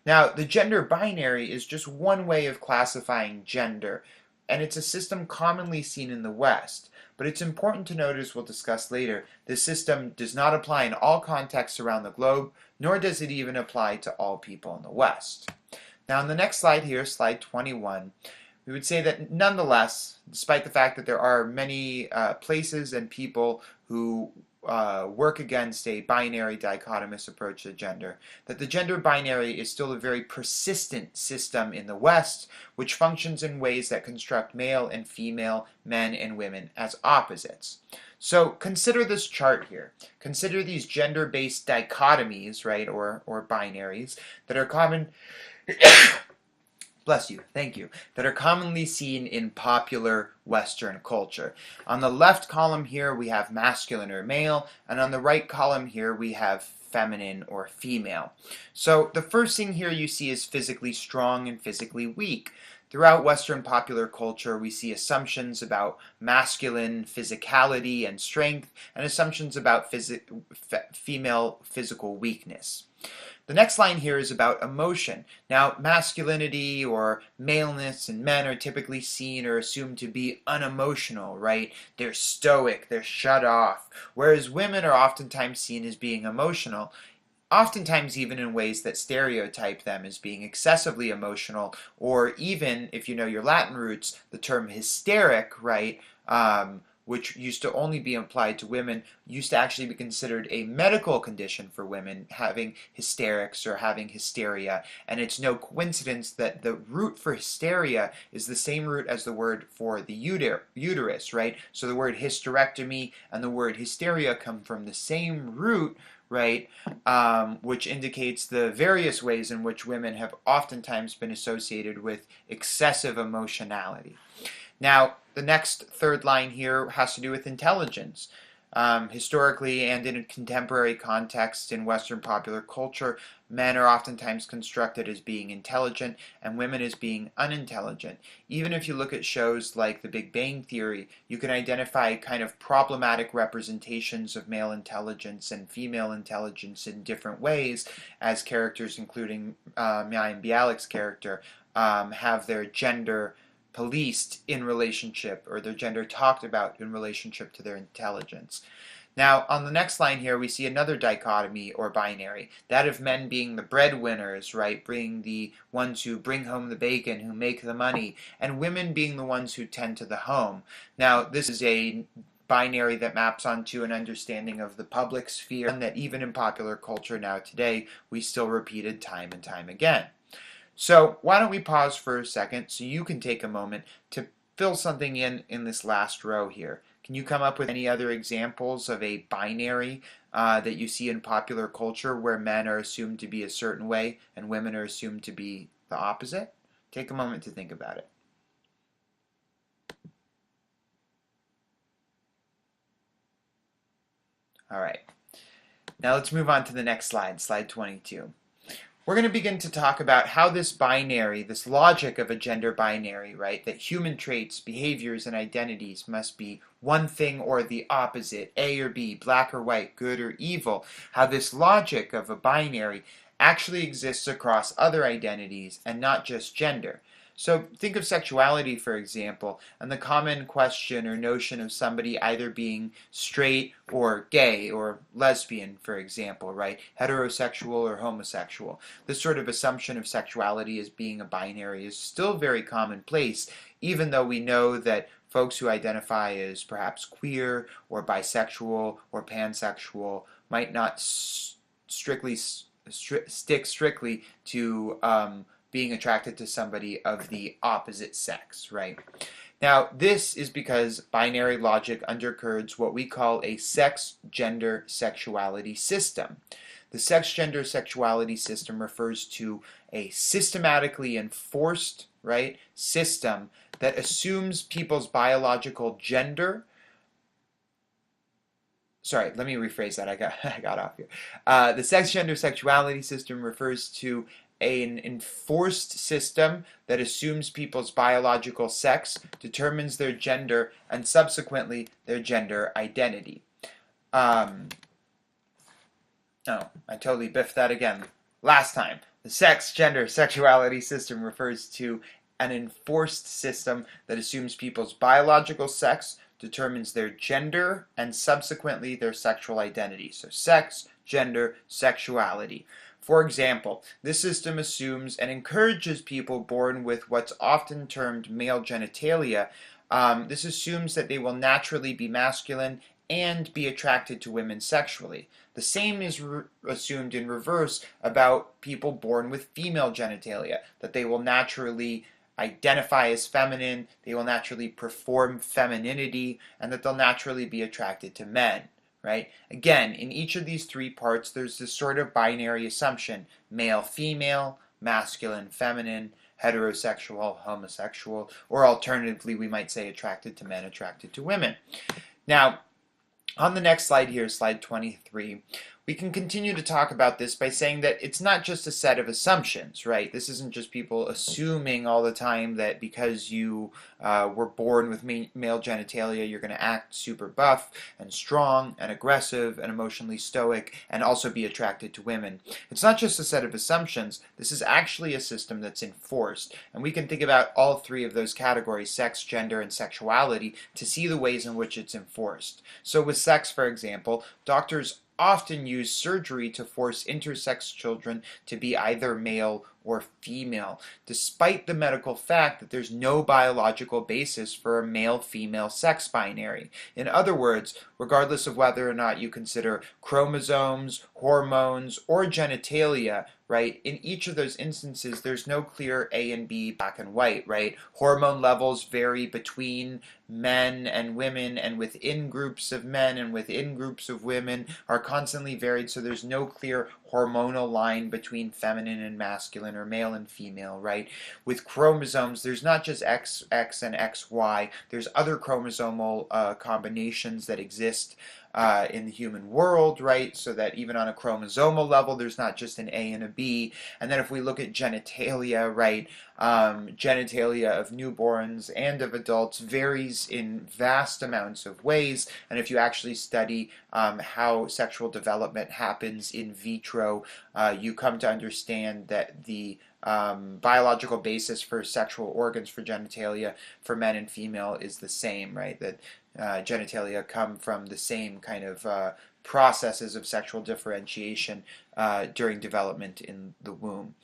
Now, the gender binary is just one way of classifying gender, and it's a system commonly seen in the West. But it's important to note, as we'll discuss later, this system does not apply in all contexts around the globe, nor does it even apply to all people in the West. Now, on the next slide here, slide 21, we would say that nonetheless, despite the fact that there are many places and people who work against a binary dichotomous approach to gender, that the gender binary is still a very persistent system in the West, which functions in ways that construct male and female, men and women as opposites. So consider this chart here. Consider these gender-based dichotomies, right, or binaries that are common bless you, thank you, that are commonly seen in popular Western culture. On the left column here we have masculine or male, and on the right column here we have feminine or female. So the first thing here you see is physically strong and physically weak. Throughout Western popular culture, we see assumptions about masculine physicality and strength, and assumptions about female physical weakness. The next line here is about emotion. Now, masculinity or maleness in men are typically seen or assumed to be unemotional, right? They're stoic, they're shut off, whereas women are oftentimes seen as being emotional, oftentimes even in ways that stereotype them as being excessively emotional, or even, if you know your Latin roots, the term hysteric, right, which used to only be applied to women, used to actually be considered a medical condition for women, having hysterics or having hysteria. And it's no coincidence that the root for hysteria is the same root as the word for the uterus, right? So the word hysterectomy and the word hysteria come from the same root, right, which indicates the various ways in which women have oftentimes been associated with excessive emotionality. Now, the next third line here has to do with intelligence. Historically and in a contemporary context in Western popular culture, men are oftentimes constructed as being intelligent and women as being unintelligent. Even if you look at shows like The Big Bang Theory, you can identify kind of problematic representations of male intelligence and female intelligence in different ways, as characters, including Mayim Bialik's character, have their gender policed in relationship, or their gender talked about in relationship to their intelligence. Now, on the next line here, we see another dichotomy or binary, that of men being the breadwinners, right, being the ones who bring home the bacon, who make the money, and women being the ones who tend to the home. Now, this is a binary that maps onto an understanding of the public sphere, and that even in popular culture now today, we still repeated time and time again. So why don't we pause for a second so you can take a moment to fill something in this last row here. Can you come up with any other examples of a binary that you see in popular culture where men are assumed to be a certain way and women are assumed to be the opposite? Take a moment to think about it. All right. Now let's move on to the next slide, slide 22. We're going to begin to talk about how this binary, this logic of a gender binary, right, that human traits, behaviors, and identities must be one thing or the opposite, A or B, black or white, good or evil, how this logic of a binary actually exists across other identities and not just gender. So think of sexuality, for example, and the common question or notion of somebody either being straight or gay or lesbian, for example, right? Heterosexual or homosexual. This sort of assumption of sexuality as being a binary is still very commonplace, even though we know that folks who identify as perhaps queer or bisexual or pansexual might not stick strictly to being attracted to somebody of the opposite sex, right? Now, this is because binary logic undergirds what we call a sex-gender-sexuality system. The sex-gender-sexuality system refers to a systematically enforced, right, system that assumes people's biological gender. Sorry, let me rephrase that. I got off here. The sex-gender-sexuality system refers to an enforced system that assumes people's biological sex, determines their gender, and subsequently their gender identity. Oh, I totally biffed that again. Last time. The sex, gender, sexuality system refers to an enforced system that assumes people's biological sex, determines their gender, and subsequently their sexual identity. So sex, gender, sexuality. For example, this system assumes and encourages people born with what's often termed male genitalia. This assumes that they will naturally be masculine and be attracted to women sexually. The same is assumed in reverse about people born with female genitalia, that they will naturally identify as feminine, they will naturally perform femininity, and that they'll naturally be attracted to men. Right? Again, in each of these three parts, there's this sort of binary assumption: male, female, masculine, feminine, heterosexual, homosexual, or alternatively, we might say attracted to men, attracted to women. Now, on the next slide here, slide 23, we can continue to talk about this by saying that it's not just a set of assumptions, right? This isn't just people assuming all the time that because you were born with male genitalia, you're going to act super buff and strong and aggressive and emotionally stoic and also be attracted to women. It's not just a set of assumptions. This is actually a system that's enforced. And we can think about all three of those categories, sex, gender, and sexuality, to see the ways in which it's enforced. So with sex, for example, doctors often use surgery to force intersex children to be either male or female, despite the medical fact that there's no biological basis for a male-female sex binary. In other words, regardless of whether or not you consider chromosomes, hormones, or genitalia, right, in each of those instances, there's no clear A and B, black and white, right? Hormone levels vary between men and women, and within groups of men and within groups of women are constantly varied, so there's no clear hormonal line between feminine and masculine or male and female, right? With chromosomes, there's not just XX and XY, there's other chromosomal combinations that exist in the human world, right? So that even on a chromosomal level, there's not just an A and a B. And then if we look at genitalia, right, genitalia of newborns and of adults varies in vast amounts of ways. And if you actually study how sexual development happens in vitro, you come to understand that the biological basis for sexual organs for genitalia for men and female is the same, right? That genitalia come from the same kind of processes of sexual differentiation during development in the womb.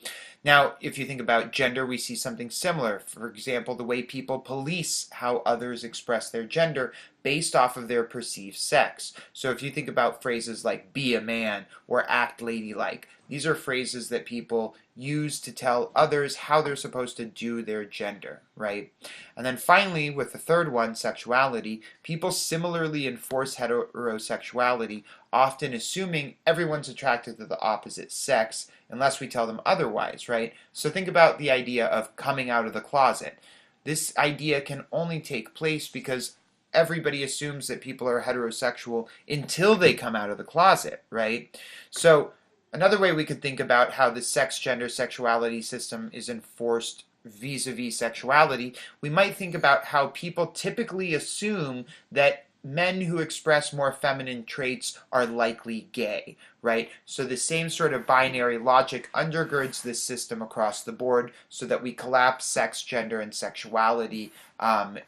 Now, if you think about gender, we see something similar. For example, the way people police how others express their gender based off of their perceived sex. So if you think about phrases like be a man or act ladylike, these are phrases that people use to tell others how they're supposed to do their gender, right? And then finally, with the third one, sexuality, people similarly enforce heterosexuality, often assuming everyone's attracted to the opposite sex unless we tell them otherwise, right? So think about the idea of coming out of the closet. This idea can only take place because everybody assumes that people are heterosexual until they come out of the closet, right? So Another way we could think about how the sex, gender, sexuality system is enforced vis-a-vis sexuality, we might think about how people typically assume that men who express more feminine traits are likely gay, right? So the same sort of binary logic undergirds this system across the board so that we collapse sex, gender, and sexuality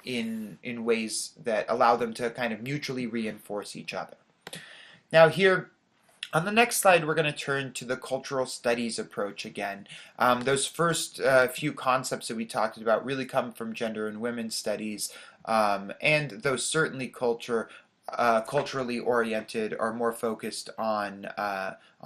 in ways that allow them to kind of mutually reinforce each other. Now here, on the next slide, we're going to turn to the cultural studies approach again. Those first few concepts that we talked about really come from gender and women's studies, and though certainly culturally oriented, are more focused on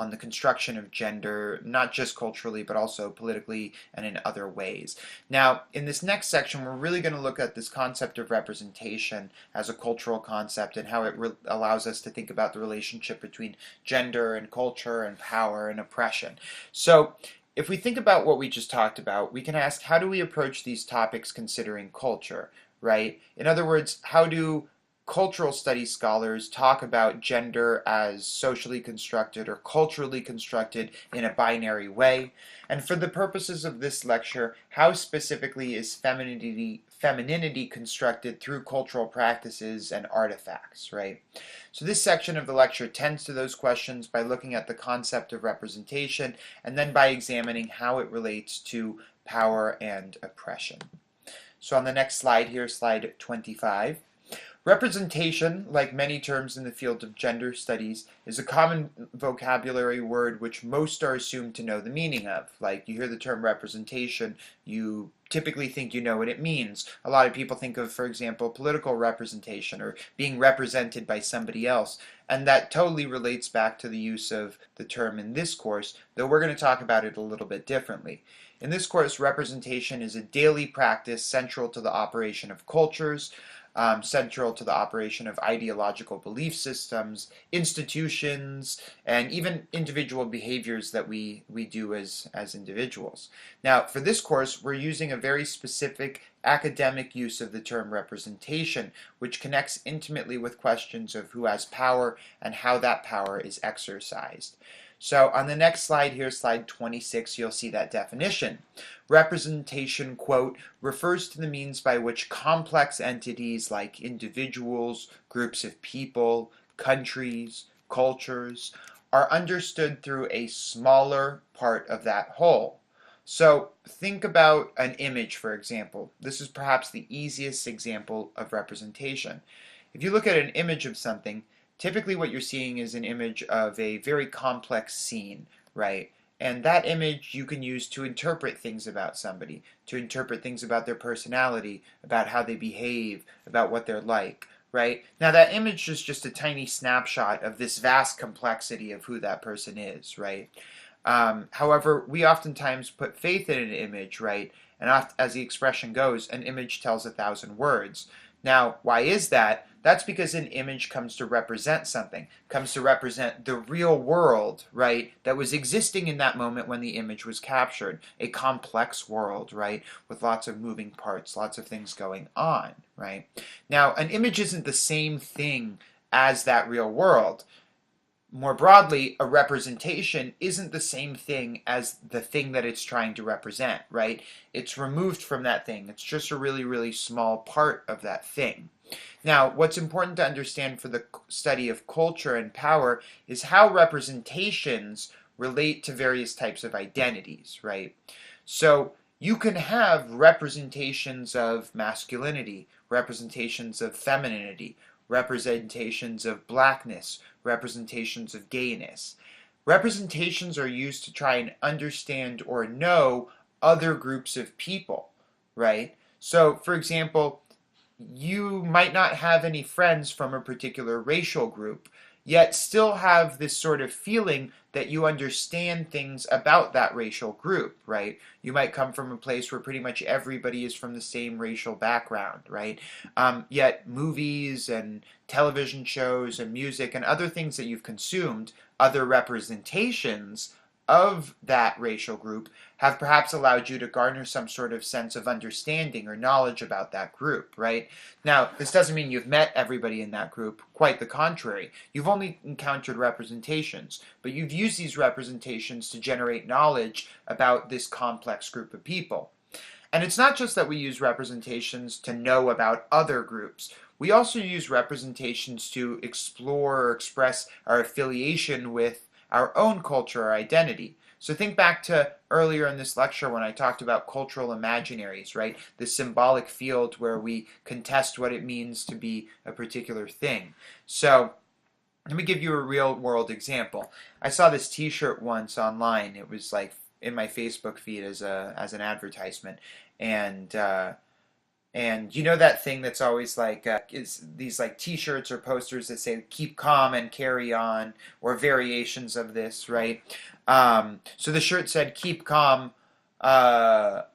the construction of gender, not just culturally, but also politically and in other ways. Now, in this next section, we're really going to look at this concept of representation as a cultural concept and how it allows us to think about the relationship between gender and culture and power and oppression. So, if we think about what we just talked about, we can ask, how do we approach these topics considering culture, right? In other words, how do cultural studies scholars talk about gender as socially constructed or culturally constructed in a binary way? And for the purposes of this lecture, how specifically is femininity constructed through cultural practices and artifacts, right? So this section of the lecture tends to those questions by looking at the concept of representation and then by examining how it relates to power and oppression. So on the next slide here, slide 25, representation, like many terms in the field of gender studies, is a common vocabulary word which most are assumed to know the meaning of. Like, you hear the term representation, you typically think you know what it means. A lot of people think of, for example, political representation or being represented by somebody else. And that totally relates back to the use of the term in this course, though we're going to talk about it a little bit differently. In this course, representation is a daily practice central to the operation of cultures, central to the operation of ideological belief systems, institutions, and even individual behaviors that we do as individuals. Now, for this course, we're using a very specific academic use of the term representation, which connects intimately with questions of who has power and how that power is exercised. So on the next slide here, slide 26, you'll see that definition. Representation, quote, refers to the means by which complex entities like individuals, groups of people, countries, cultures, are understood through a smaller part of that whole. So think about an image, for example. This is perhaps the easiest example of representation. If you look at an image of something, typically what you're seeing is an image of a very complex scene, right? And that image you can use to interpret things about somebody, to interpret things about their personality, about how they behave, about what they're like, right? Now that image is just a tiny snapshot of this vast complexity of who that person is, right? However, we oftentimes put faith in an image, right? And as the expression goes, an image tells 1,000 words. Now, why is that? That's because an image comes to represent something, comes to represent the real world, right, that was existing in that moment when the image was captured. A complex world, right, with lots of moving parts, lots of things going on, right? Now, an image isn't the same thing as that real world. More broadly, a representation isn't the same thing as the thing that it's trying to represent, right? It's removed from that thing. It's just a really, really small part of that thing. Now, what's important to understand for the study of culture and power is how representations relate to various types of identities, right? So you can have representations of masculinity, representations of femininity, representations of blackness, representations of gayness. Representations are used to try and understand or know other groups of people, right? So, for example, you might not have any friends from a particular racial group, yet still have this sort of feeling that you understand things about that racial group, right? You might come from a place where pretty much everybody is from the same racial background, right? Yet movies and television shows and music and other things that you've consumed, other representations of that racial group have perhaps allowed you to garner some sort of sense of understanding or knowledge about that group, right? Now, this doesn't mean you've met everybody in that group, quite the contrary. You've only encountered representations, but you've used these representations to generate knowledge about this complex group of people. And it's not just that we use representations to know about other groups. We also use representations to explore or express our affiliation with our own culture or identity. So think back to earlier in this lecture when I talked about cultural imaginaries, right? The symbolic field where we contest what it means to be a particular thing. So let me give you a real world example. I saw this t-shirt once online. It was like in my Facebook feed as an advertisement. And you know that thing that's always like is these like t-shirts or posters that say keep calm and carry on, or variations of this, right? So the shirt said keep calm. It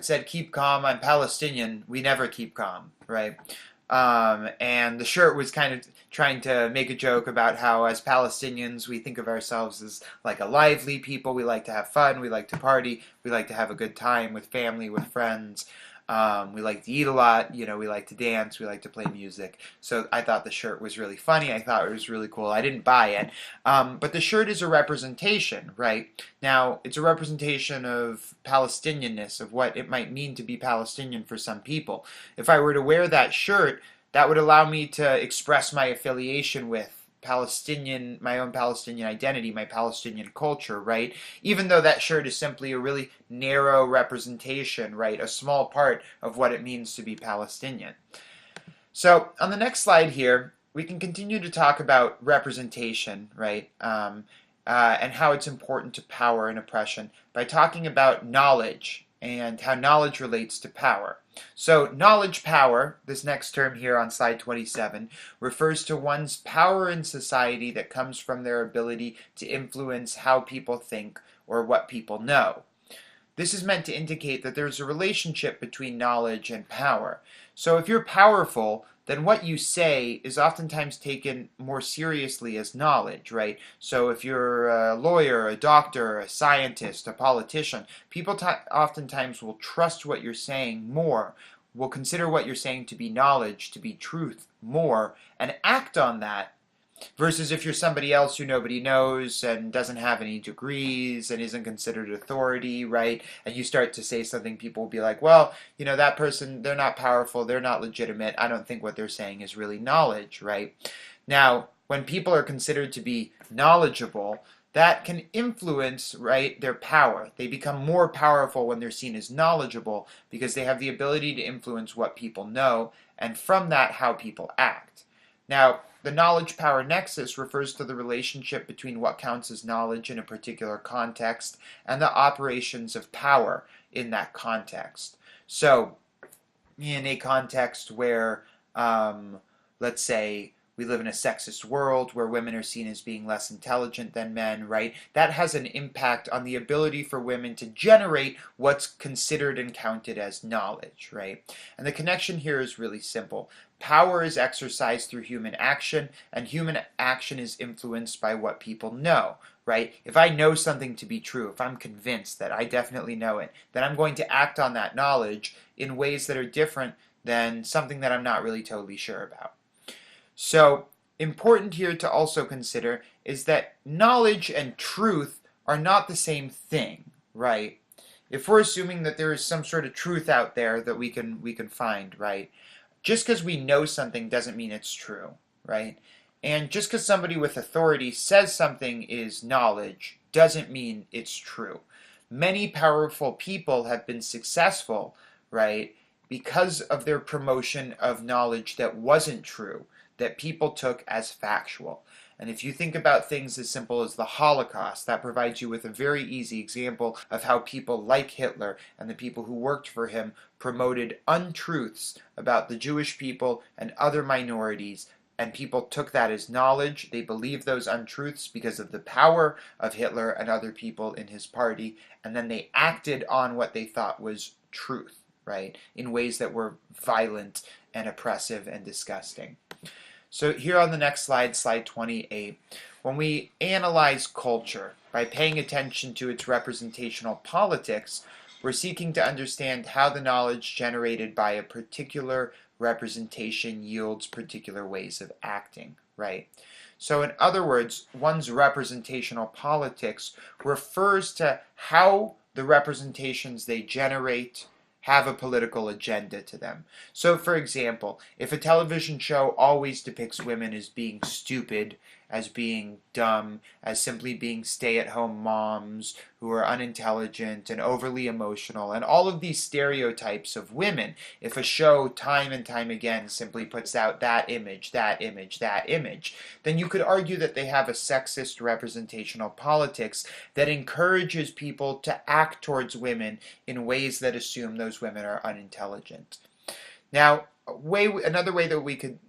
said keep calm, I'm Palestinian, we never keep calm, right? And the shirt was kind of trying to make a joke about how as Palestinians we think of ourselves as like a lively people. We like to have fun, we like to party, we like to have a good time with family, with friends. We like to eat a lot, we like to dance, we like to play music. So I thought the shirt was really funny. I thought it was really cool. I didn't buy it. But the shirt is a representation, right? Now, it's a representation of Palestinianness, of what it might mean to be Palestinian for some people. If I were to wear that shirt, that would allow me to express my affiliation with Palestinian, my own Palestinian identity, my Palestinian culture, right? Even though that shirt is simply a really narrow representation, right? A small part of what it means to be Palestinian. So on the next slide here, we can continue to talk about representation, right? And how it's important to power and oppression by talking about knowledge and how knowledge relates to power. So knowledge power, this next term here on slide 27, refers to one's power in society that comes from their ability to influence how people think or what people know. This is meant to indicate that there's a relationship between knowledge and power. So if you're powerful, then what you say is oftentimes taken more seriously as knowledge, right? So if you're a lawyer, a doctor, a scientist, a politician, people oftentimes will trust what you're saying more, will consider what you're saying to be knowledge, to be truth more, and act on that. Versus if you're somebody else who nobody knows and doesn't have any degrees and isn't considered authority, right? And you start to say something, people will be like, well, that person, they're not powerful, they're not legitimate, I don't think what they're saying is really knowledge, right? Now, when people are considered to be knowledgeable, that can influence, right, their power. They become more powerful when they're seen as knowledgeable because they have the ability to influence what people know, and from that, how people act. Now, the knowledge-power nexus refers to the relationship between what counts as knowledge in a particular context and the operations of power in that context. So, in a context where, let's say, we live in a sexist world where women are seen as being less intelligent than men, right? That has an impact on the ability for women to generate what's considered and counted as knowledge, right? And the connection here is really simple. Power is exercised through human action, and human action is influenced by what people know, right? If I know something to be true, if I'm convinced that I definitely know it, then I'm going to act on that knowledge in ways that are different than something that I'm not really totally sure about. So, important here to also consider is that knowledge and truth are not the same thing, right? If we're assuming that there is some sort of truth out there that we can find, right? Just because we know something doesn't mean it's true, right? And just because somebody with authority says something is knowledge doesn't mean it's true. Many powerful people have been successful, right, because of their promotion of knowledge that wasn't true, that people took as factual. And if you think about things as simple as the Holocaust, that provides you with a very easy example of how people like Hitler and the people who worked for him promoted untruths about the Jewish people and other minorities, and people took that as knowledge. They believed those untruths because of the power of Hitler and other people in his party, and then they acted on what they thought was truth, right, in ways that were violent and oppressive and disgusting. So here on the next slide, slide 28, when we analyze culture by paying attention to its representational politics, we're seeking to understand how the knowledge generated by a particular representation yields particular ways of acting, right? So in other words, one's representational politics refers to how the representations they generate have a political agenda to them. So for example, if a television show always depicts women as being stupid, as being dumb, as simply being stay-at-home moms who are unintelligent and overly emotional, and all of these stereotypes of women, if a show time and time again simply puts out that image, that image, that image, then you could argue that they have a sexist representational politics that encourages people to act towards women in ways that assume those women are unintelligent. Now, another way that we could,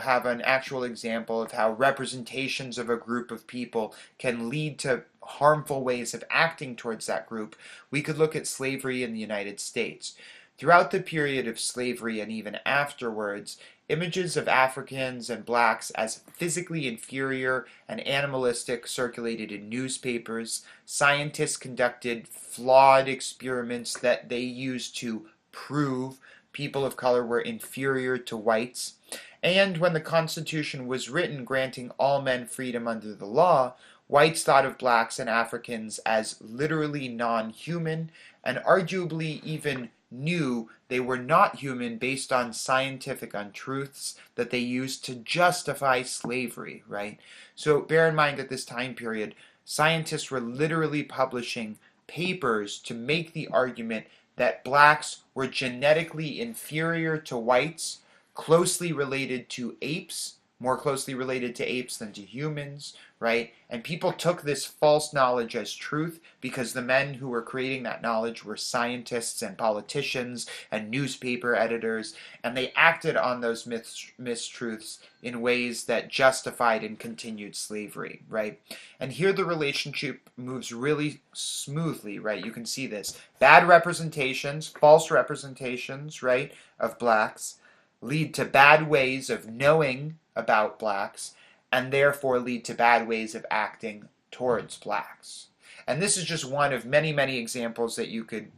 have an actual example of how representations of a group of people can lead to harmful ways of acting towards that group, we could look at slavery in the United States. Throughout the period of slavery and even afterwards, images of Africans and blacks as physically inferior and animalistic circulated in newspapers. Scientists conducted flawed experiments that they used to prove people of color were inferior to whites. And when the Constitution was written granting all men freedom under the law, whites thought of blacks and Africans as literally non-human and arguably even knew they were not human based on scientific untruths that they used to justify slavery, right? So bear in mind at this time period, scientists were literally publishing papers to make the argument that blacks were genetically inferior to whites, closely related to apes, more closely related to apes than to humans, right? And people took this false knowledge as truth because the men who were creating that knowledge were scientists and politicians and newspaper editors, and they acted on those mistruths in ways that justified and continued slavery, right? And here the relationship moves really smoothly, right? You can see this. Bad representations, false representations, right, of blacks lead to bad ways of knowing about blacks and therefore lead to bad ways of acting towards blacks. And this is just one of many, many examples that you could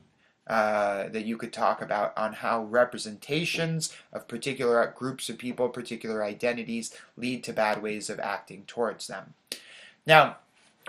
talk about on how representations of particular groups of people, particular identities, lead to bad ways of acting towards them. Now,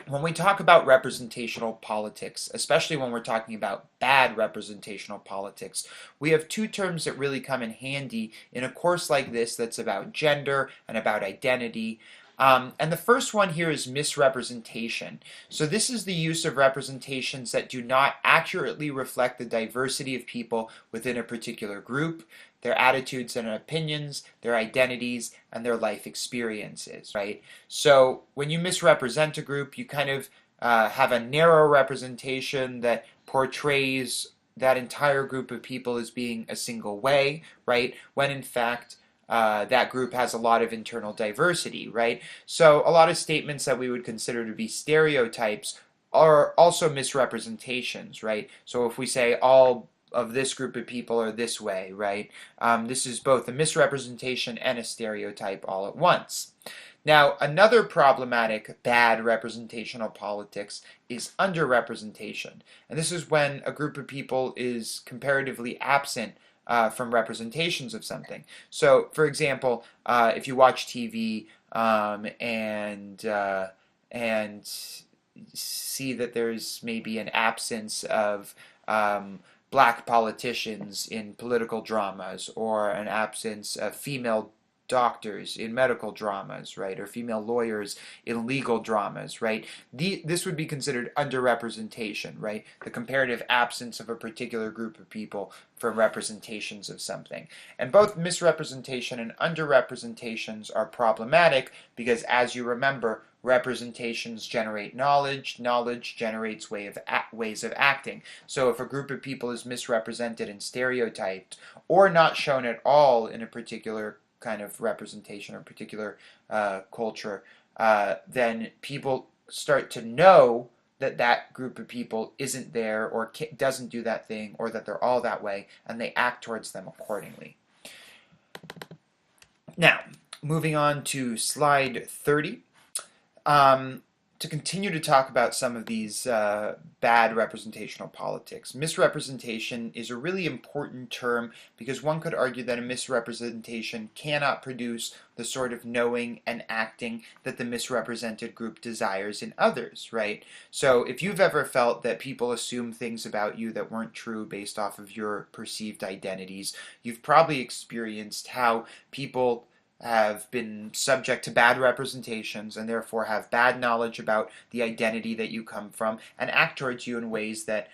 when we talk about representational politics, especially when we're talking about bad representational politics, we have two terms that really come in handy in a course like this that's about gender and about identity. And the first one here is misrepresentation. So this is the use of representations that do not accurately reflect the diversity of people within a particular group, their attitudes and opinions, their identities, and their life experiences, right? So when you misrepresent a group, you kind of have a narrow representation that portrays that entire group of people as being a single way, right? When in fact, that group has a lot of internal diversity, right? So a lot of statements that we would consider to be stereotypes are also misrepresentations, right? So if we say all of this group of people are this way, right? This is both a misrepresentation and a stereotype all at once. Now, another problematic bad representational politics is underrepresentation. And this is when a group of people is comparatively absent from representations of something. So, for example, if you watch TV and see that there's maybe an absence of black politicians in political dramas, or an absence of female doctors in medical dramas, right, or female lawyers in legal dramas, right? This would be considered underrepresentation, right? The comparative absence of a particular group of people from representations of something. And both misrepresentation and underrepresentations are problematic because, as you remember, representations generate knowledge, knowledge generates ways of acting. So if a group of people is misrepresented and stereotyped, or not shown at all in a particular kind of representation or particular culture, then people start to know that that group of people isn't there or doesn't do that thing, or that they're all that way, and they act towards them accordingly. Now, Moving on to slide 30. Um, to continue to talk about some of these bad representational politics, misrepresentation is a really important term because one could argue that a misrepresentation cannot produce the sort of knowing and acting that the misrepresented group desires in others, right? So if you've ever felt that people assume things about you that weren't true based off of your perceived identities, you've probably experienced how people have been subject to bad representations and therefore have bad knowledge about the identity that you come from and act towards you in ways that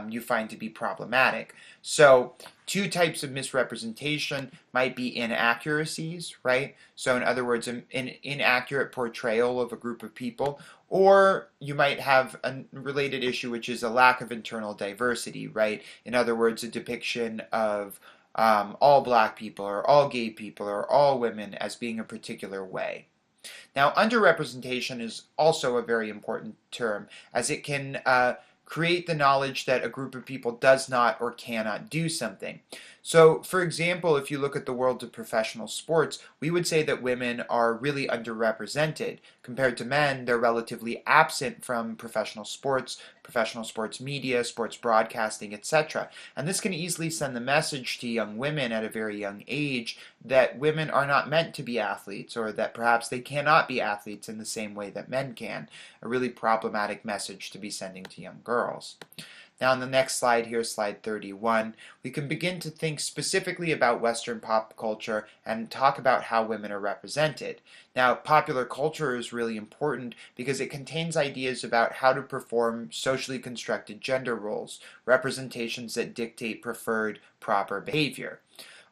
you find to be problematic. So, two types of misrepresentation might be inaccuracies, right? So, in other words, an inaccurate portrayal of a group of people, or you might have a related issue, which is a lack of internal diversity, right? In other words, a depiction of all black people or all gay people or all women as being a particular way. Now, underrepresentation is also a very important term, as it can create the knowledge that a group of people does not or cannot do something. So, for example, if you look at the world of professional sports, we would say that women are really underrepresented. Compared to men, they're relatively absent from professional sports media, sports broadcasting, etc. And this can easily send the message to young women at a very young age that women are not meant to be athletes, or that perhaps they cannot be athletes in the same way that men can. A really problematic message to be sending to young girls. Now on the next slide here, slide 31, we can begin to think specifically about Western pop culture and talk about how women are represented. Now, popular culture is really important because it contains ideas about how to perform socially constructed gender roles, representations that dictate preferred, proper behavior.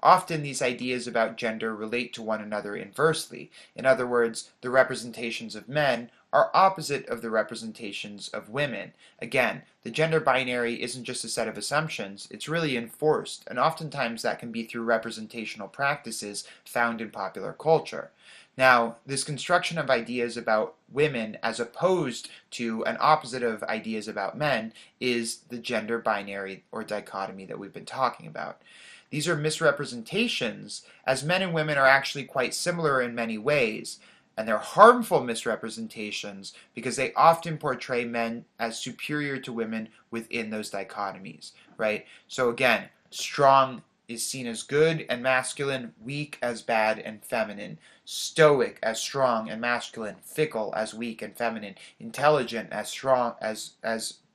Often these ideas about gender relate to one another inversely. In other words, the representations of men are opposite of the representations of women. Again, the gender binary isn't just a set of assumptions, it's really enforced, and oftentimes that can be through representational practices found in popular culture. Now, this construction of ideas about women as opposed to an opposite of ideas about men is the gender binary or dichotomy that we've been talking about. These are misrepresentations, as men and women are actually quite similar in many ways, and they're harmful misrepresentations because they often portray men as superior to women within those dichotomies, right? So again, strong is seen as good and masculine, weak as bad and feminine, stoic as strong and masculine, fickle as weak and feminine, intelligent as strong as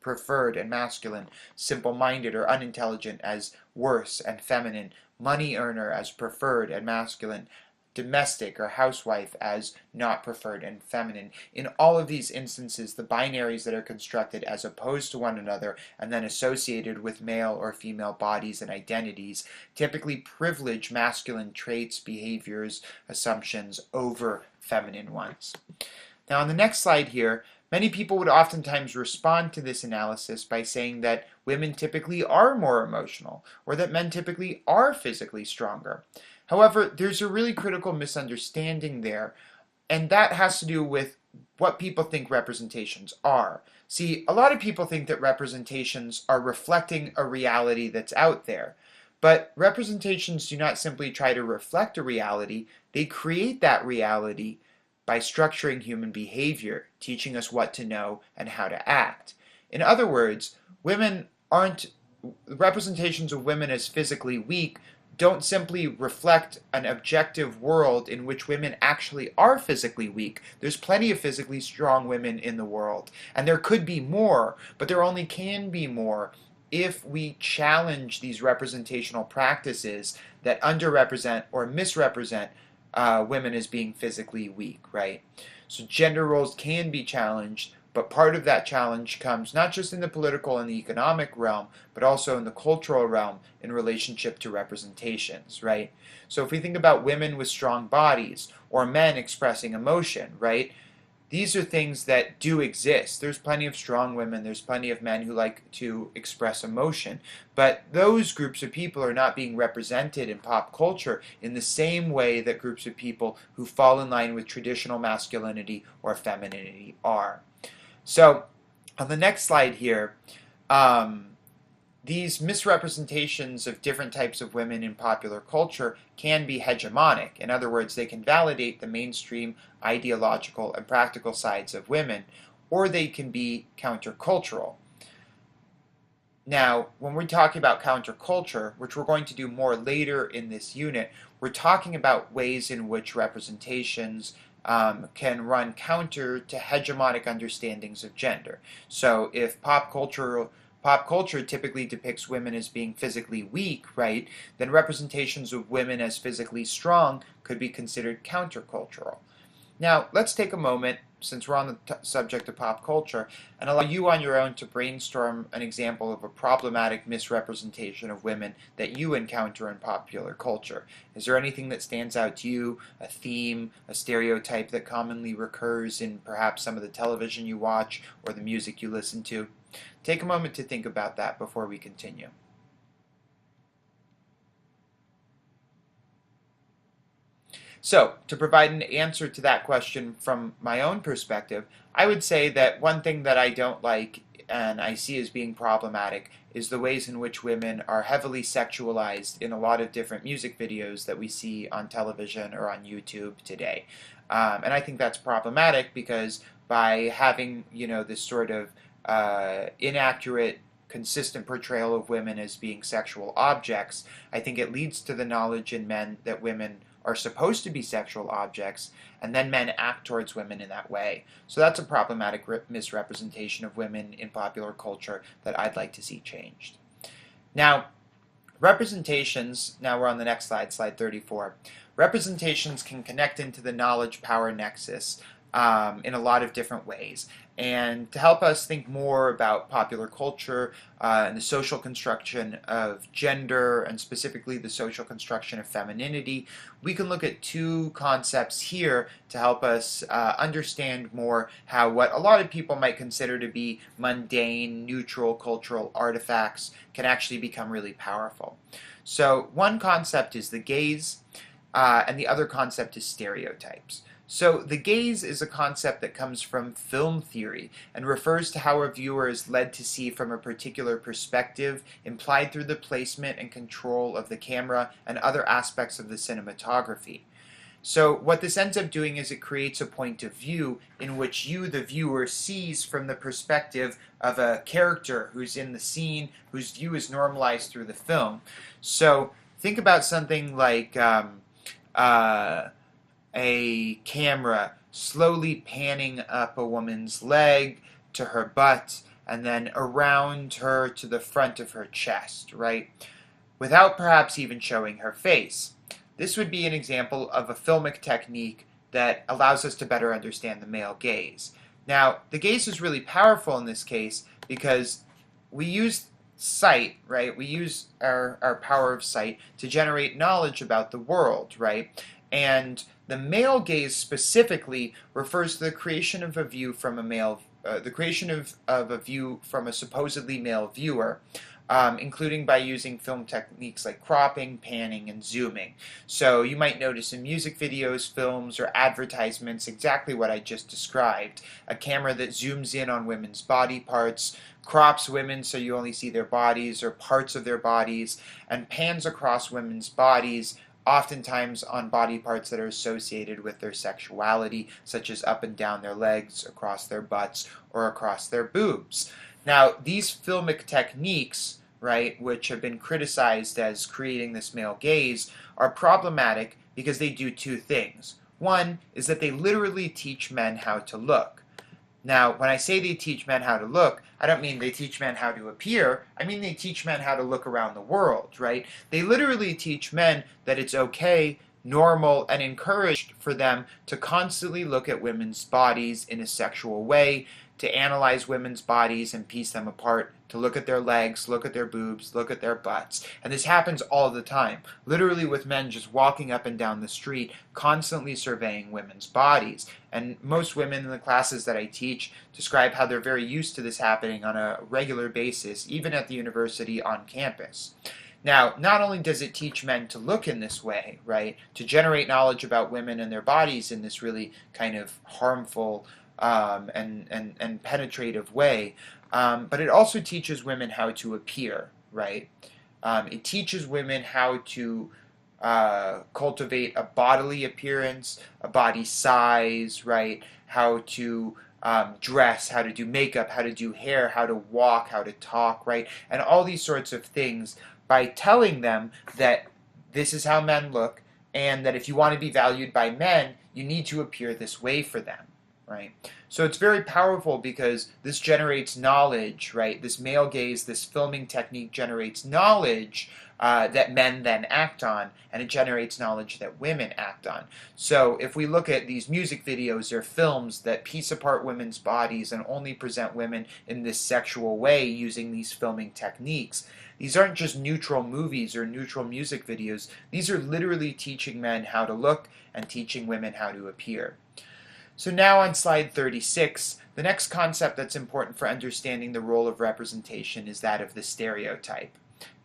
preferred and masculine, simple-minded or unintelligent as worse and feminine, money earner as preferred and masculine, domestic or housewife as not preferred and feminine. In all of these instances, the binaries that are constructed as opposed to one another and then associated with male or female bodies and identities typically privilege masculine traits, behaviors, assumptions over feminine ones. Now on the next slide here, many people would oftentimes respond to this analysis by saying that women typically are more emotional, or that men typically are physically stronger. However, there's a really critical misunderstanding there, and that has to do with what people think representations are. See, a lot of people think that representations are reflecting a reality that's out there. But representations do not simply try to reflect a reality, they create that reality by structuring human behavior, teaching us what to know and how to act. In other words, representations of women as physically weak don't simply reflect an objective world in which women actually are physically weak. There's plenty of physically strong women in the world, and there could be more, but there only can be more if we challenge these representational practices that underrepresent or misrepresent women as being physically weak, right? So gender roles can be challenged, but part of that challenge comes not just in the political and the economic realm, but also in the cultural realm in relationship to representations, right? So if we think about women with strong bodies or men expressing emotion, right? These are things that do exist. There's plenty of strong women, there's plenty of men who like to express emotion, but those groups of people are not being represented in pop culture in the same way that groups of people who fall in line with traditional masculinity or femininity are. So, on the next slide here, these misrepresentations of different types of women in popular culture can be hegemonic. In other words, they can validate the mainstream ideological and practical sides of women, or they can be countercultural. Now, when we're talking about counterculture, which we're going to do more later in this unit, we're talking about ways in which representations can run counter to hegemonic understandings of gender. So if pop culture typically depicts women as being physically weak, right, then representations of women as physically strong could be considered countercultural. Now, let's take a moment, since we're on the subject of pop culture, and allow you on your own to brainstorm an example of a problematic misrepresentation of women that you encounter in popular culture. Is there anything that stands out to you, a theme, a stereotype that commonly recurs in perhaps some of the television you watch or the music you listen to? Take a moment to think about that before we continue. So, to provide an answer to that question from my own perspective, I would say that one thing that I don't like and I see as being problematic is the ways in which women are heavily sexualized in a lot of different music videos that we see on television or on YouTube today. And I think that's problematic because by having, this sort of inaccurate consistent portrayal of women as being sexual objects, I think it leads to the knowledge in men that women are supposed to be sexual objects, and then men act towards women in that way. So that's a problematic misrepresentation of women in popular culture that I'd like to see changed. Now, representations, now we're on the next slide, slide 34. Representations can connect into the knowledge-power nexus in a lot of different ways. And to help us think more about popular culture and the social construction of gender, and specifically the social construction of femininity, we can look at two concepts here to help us understand more how what a lot of people might consider to be mundane, neutral cultural artifacts can actually become really powerful. So one concept is the gaze, and the other concept is stereotypes. So the gaze is a concept that comes from film theory and refers to how a viewer is led to see from a particular perspective, implied through the placement and control of the camera and other aspects of the cinematography. So what this ends up doing is it creates a point of view in which you, the viewer, sees from the perspective of a character who's in the scene, whose view is normalized through the film. So think about something like a camera slowly panning up a woman's leg to her butt and then around her to the front of her chest, right? Without perhaps even showing her face. This would be an example of a filmic technique that allows us to better understand the male gaze. Now, the gaze is really powerful in this case because we use sight, right? We use our power of sight to generate knowledge about the world, right? And the male gaze specifically refers to the creation of a view from a male, the creation of a view from a supposedly male viewer, including by using film techniques like cropping, panning, and zooming. So you might notice in music videos, films, or advertisements exactly what I just described. A camera that zooms in on women's body parts, crops women so you only see their bodies or parts of their bodies, and pans across women's bodies, oftentimes on body parts that are associated with their sexuality, such as up and down their legs, across their butts, or across their boobs. Now, these filmic techniques, right, which have been criticized as creating this male gaze, are problematic because they do two things. One is that they literally teach men how to look. Now, when I say they teach men how to look, I don't mean they teach men how to appear. I mean they teach men how to look around the world, right? They literally teach men that it's okay, normal, and encouraged for them to constantly look at women's bodies in a sexual way, to analyze women's bodies and piece them apart, to look at their legs, look at their boobs, look at their butts. And this happens all the time, literally with men just walking up and down the street, constantly surveying women's bodies. And most women in the classes that I teach describe how they're very used to this happening on a regular basis, even at the university on campus. Now, not only does it teach men to look in this way, right, to generate knowledge about women and their bodies in this really kind of harmful and penetrative way, but it also teaches women how to appear, right? It teaches women how to cultivate a bodily appearance, a body size, right? How to dress, how to do makeup, how to do hair, how to walk, how to talk, right? And all these sorts of things by telling them that this is how men look, and that if you want to be valued by men, you need to appear this way for them, right? So it's very powerful because this generates knowledge, right? This male gaze, this filming technique generates knowledge that men then act on, and it generates knowledge that women act on. So if we look at these music videos or films that piece apart women's bodies and only present women in this sexual way using these filming techniques, these aren't just neutral movies or neutral music videos. These are literally teaching men how to look and teaching women how to appear. So now on slide 36, the next concept that's important for understanding the role of representation is that of the stereotype.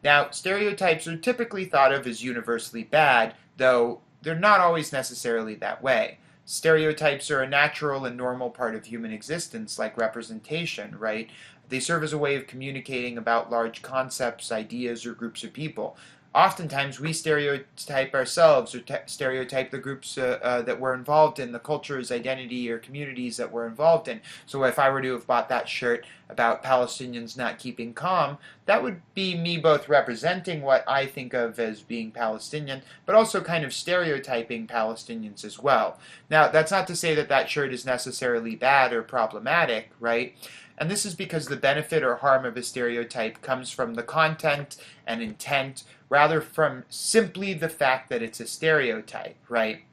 Now, stereotypes are typically thought of as universally bad, though they're not always necessarily that way. Stereotypes are a natural and normal part of human existence, like representation, right? They serve as a way of communicating about large concepts, ideas, or groups of people. Oftentimes, we stereotype ourselves or stereotype the groups that we're involved in, the cultures, identity, or communities that we're involved in. So if I were to have bought that shirt about Palestinians not keeping calm, that would be me both representing what I think of as being Palestinian, but also kind of stereotyping Palestinians as well. Now, that's not to say that that shirt is necessarily bad or problematic, right? And this is because the benefit or harm of a stereotype comes from the content and intent, rather from simply the fact that it's a stereotype, right?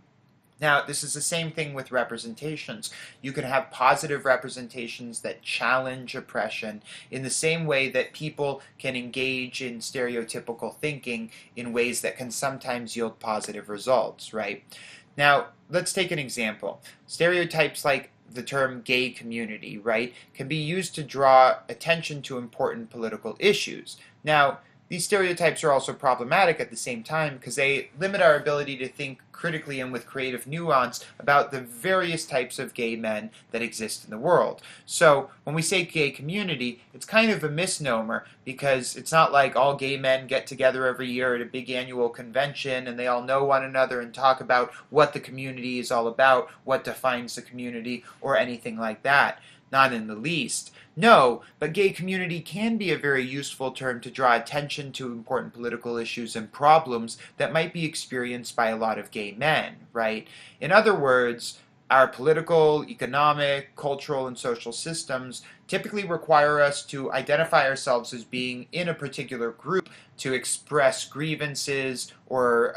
Now, this is the same thing with representations. You can have positive representations that challenge oppression in the same way that people can engage in stereotypical thinking in ways that can sometimes yield positive results, right? Now, let's take an example. Stereotypes like the term gay community, right, can be used to draw attention to important political issues. Now, these stereotypes are also problematic at the same time because they limit our ability to think critically and with creative nuance about the various types of gay men that exist in the world. So when we say gay community, it's kind of a misnomer because it's not like all gay men get together every year at a big annual convention and they all know one another and talk about what the community is all about, what defines the community, or anything like that. Not in the least. No, but gay community can be a very useful term to draw attention to important political issues and problems that might be experienced by a lot of gay men, right? In other words, our political, economic, cultural, and social systems typically require us to identify ourselves as being in a particular group to express grievances or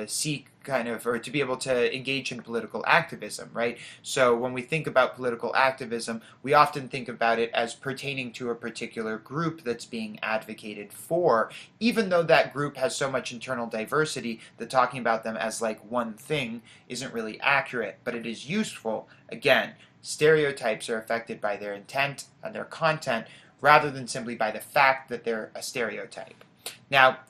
seek or to be able to engage in political activism, right? So when we think about political activism, we often think about it as pertaining to a particular group that's being advocated for, even though that group has so much internal diversity that talking about them as like one thing isn't really accurate, but it is useful. Again, stereotypes are affected by their intent and their content rather than simply by the fact that they're a stereotype. Now,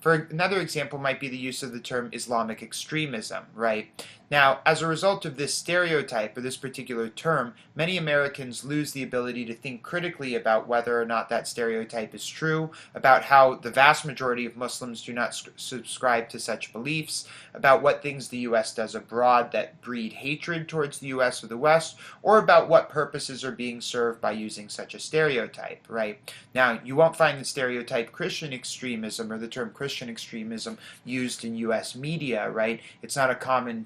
for another example might be the use of the term Islamic extremism, right? Now, as a result of this stereotype or this particular term, many Americans lose the ability to think critically about whether or not that stereotype is true, about how the vast majority of Muslims do not subscribe to such beliefs, about what things the U.S. does abroad that breed hatred towards the U.S. or the West, or about what purposes are being served by using such a stereotype, right? Now, you won't find the stereotype Christian extremism or the term Christian extremism used in U.S. media, right? It's not a common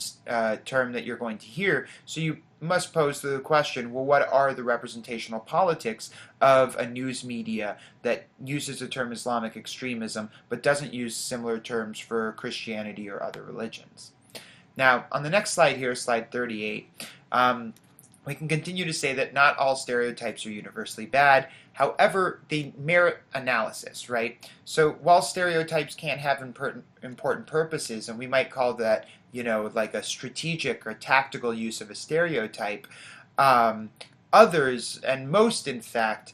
term that you're going to hear, so you must pose the question, well, what are the representational politics of a news media that uses the term Islamic extremism but doesn't use similar terms for Christianity or other religions? Now, on the next slide here, slide 38, we can continue to say that not all stereotypes are universally bad. However, they merit analysis, right? So while stereotypes can have important purposes, and we might call that, like a strategic or tactical use of a stereotype, others, and most in fact,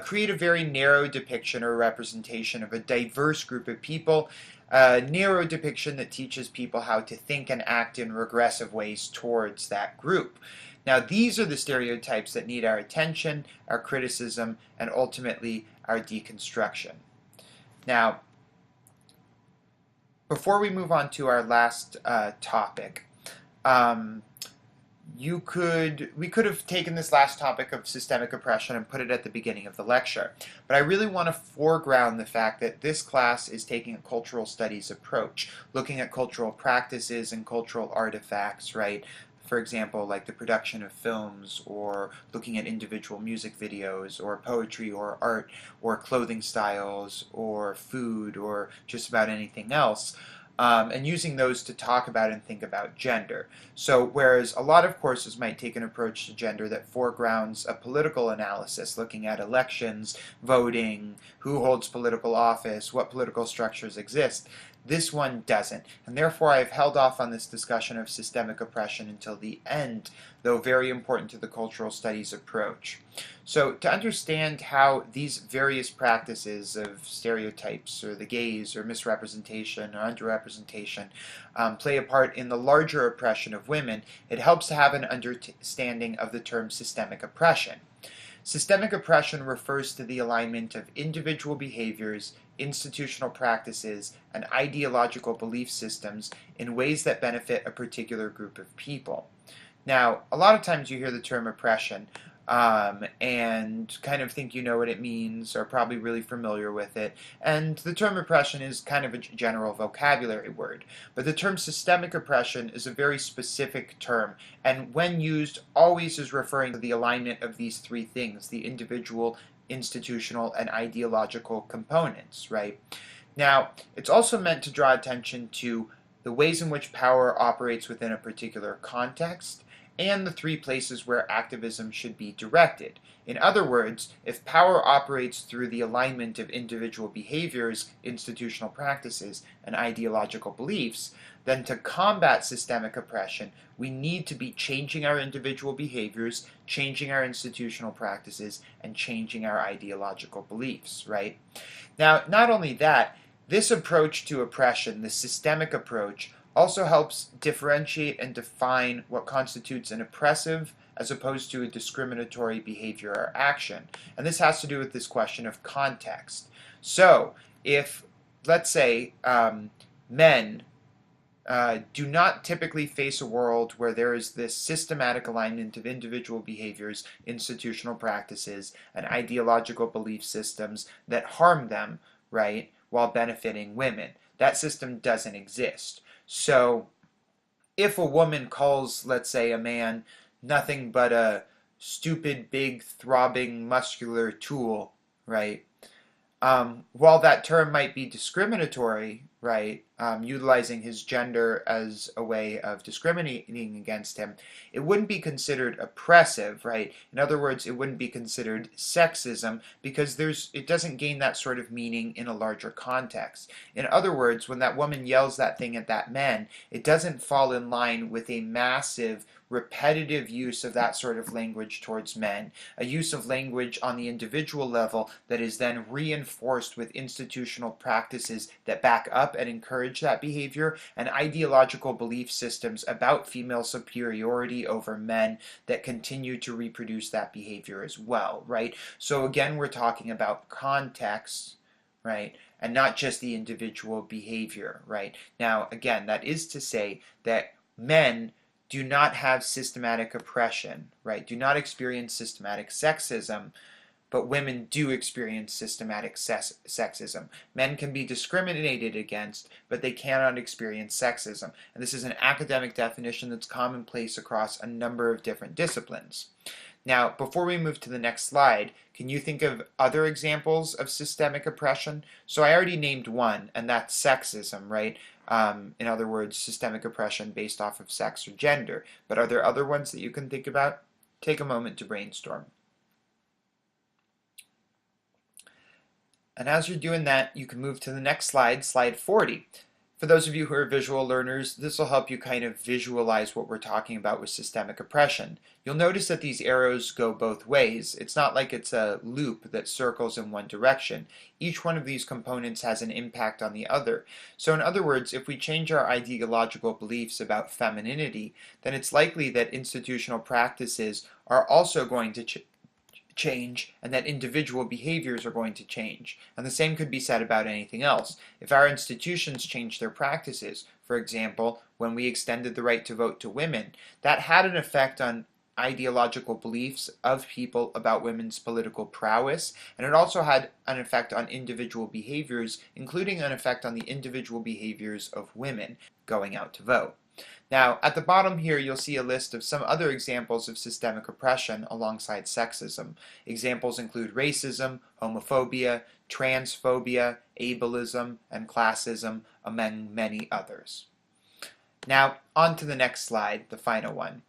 create a very narrow depiction or representation of a diverse group of people, a narrow depiction that teaches people how to think and act in regressive ways towards that group. Now, these are the stereotypes that need our attention, our criticism, and ultimately our deconstruction. Now, before we move on to our last topic, um, we could have taken this last topic of systemic oppression and put it at the beginning of the lecture. But I really want to foreground the fact that this class is taking a cultural studies approach, looking at cultural practices and cultural artifacts, right? For example, like the production of films, or looking at individual music videos, or poetry, or art, or clothing styles, or food, or just about anything else. And using those to talk about and think about gender. So, whereas a lot of courses might take an approach to gender that foregrounds a political analysis, looking at elections, voting, who holds political office, what political structures exist, this one doesn't. And therefore, I've held off on this discussion of systemic oppression until the end, though very important to the cultural studies approach. So, to understand how these various practices of stereotypes, or the gaze, or misrepresentation, or underrepresentation, play a part in the larger oppression of women, it helps to have an understanding of the term systemic oppression. Systemic oppression refers to the alignment of individual behaviors, institutional practices, and ideological belief systems in ways that benefit a particular group of people. Now, a lot of times you hear the term oppression and kind of think you know what it means, or probably really familiar with it. And the term oppression is kind of a general vocabulary word. But the term systemic oppression is a very specific term, and when used, always is referring to the alignment of these three things: the individual, institutional, and ideological components, right? Now, it's also meant to draw attention to the ways in which power operates within a particular context, and the three places where activism should be directed. In other words, if power operates through the alignment of individual behaviors, institutional practices, and ideological beliefs, then to combat systemic oppression, we need to be changing our individual behaviors, changing our institutional practices, and changing our ideological beliefs, right? Now, not only that, this approach to oppression, the systemic approach, also helps differentiate and define what constitutes an oppressive as opposed to a discriminatory behavior or action. And this has to do with this question of context. So, if, let's say, men do not typically face a world where there is this systematic alignment of individual behaviors, institutional practices, and ideological belief systems that harm them, right, while benefiting women. That system doesn't exist. So, if a woman calls, let's say, a man nothing but a stupid, big, throbbing, muscular tool, right? While that term might be discriminatory, right, utilizing his gender as a way of discriminating against him, it wouldn't be considered oppressive, right? In other words, it wouldn't be considered sexism, because it doesn't gain that sort of meaning in a larger context. In other words, when that woman yells that thing at that man, it doesn't fall in line with a massive, repetitive use of that sort of language towards men, a use of language on the individual level that is then reinforced with institutional practices that back up and encourage that behavior, and ideological belief systems about female superiority over men that continue to reproduce that behavior as well, right? So again, we're talking about context, right? And not just the individual behavior, right? Now, again, that is to say that men do not have systematic oppression, right? Do not experience systematic sexism, but women do experience systematic sexism. Men can be discriminated against, but they cannot experience sexism. And this is an academic definition that's commonplace across a number of different disciplines. Now, before we move to the next slide, can you think of other examples of systemic oppression? So I already named one, and that's sexism, right? In other words, systemic oppression based off of sex or gender. But are there other ones that you can think about? Take a moment to brainstorm. And as you're doing that, you can move to the next slide, slide 40. For those of you who are visual learners, this will help you kind of visualize what we're talking about with systemic oppression. You'll notice that these arrows go both ways. It's not like it's a loop that circles in one direction. Each one of these components has an impact on the other. So in other words, if we change our ideological beliefs about femininity, then it's likely that institutional practices are also going to change and that individual behaviors are going to change. And the same could be said about anything else. If our institutions change their practices, for example, when we extended the right to vote to women, that had an effect on ideological beliefs of people about women's political prowess, and it also had an effect on individual behaviors, including an effect on the individual behaviors of women going out to vote. Now, at the bottom here, you'll see a list of some other examples of systemic oppression alongside sexism. Examples include racism, homophobia, transphobia, ableism, and classism, among many others. Now, on to the next slide, the final one.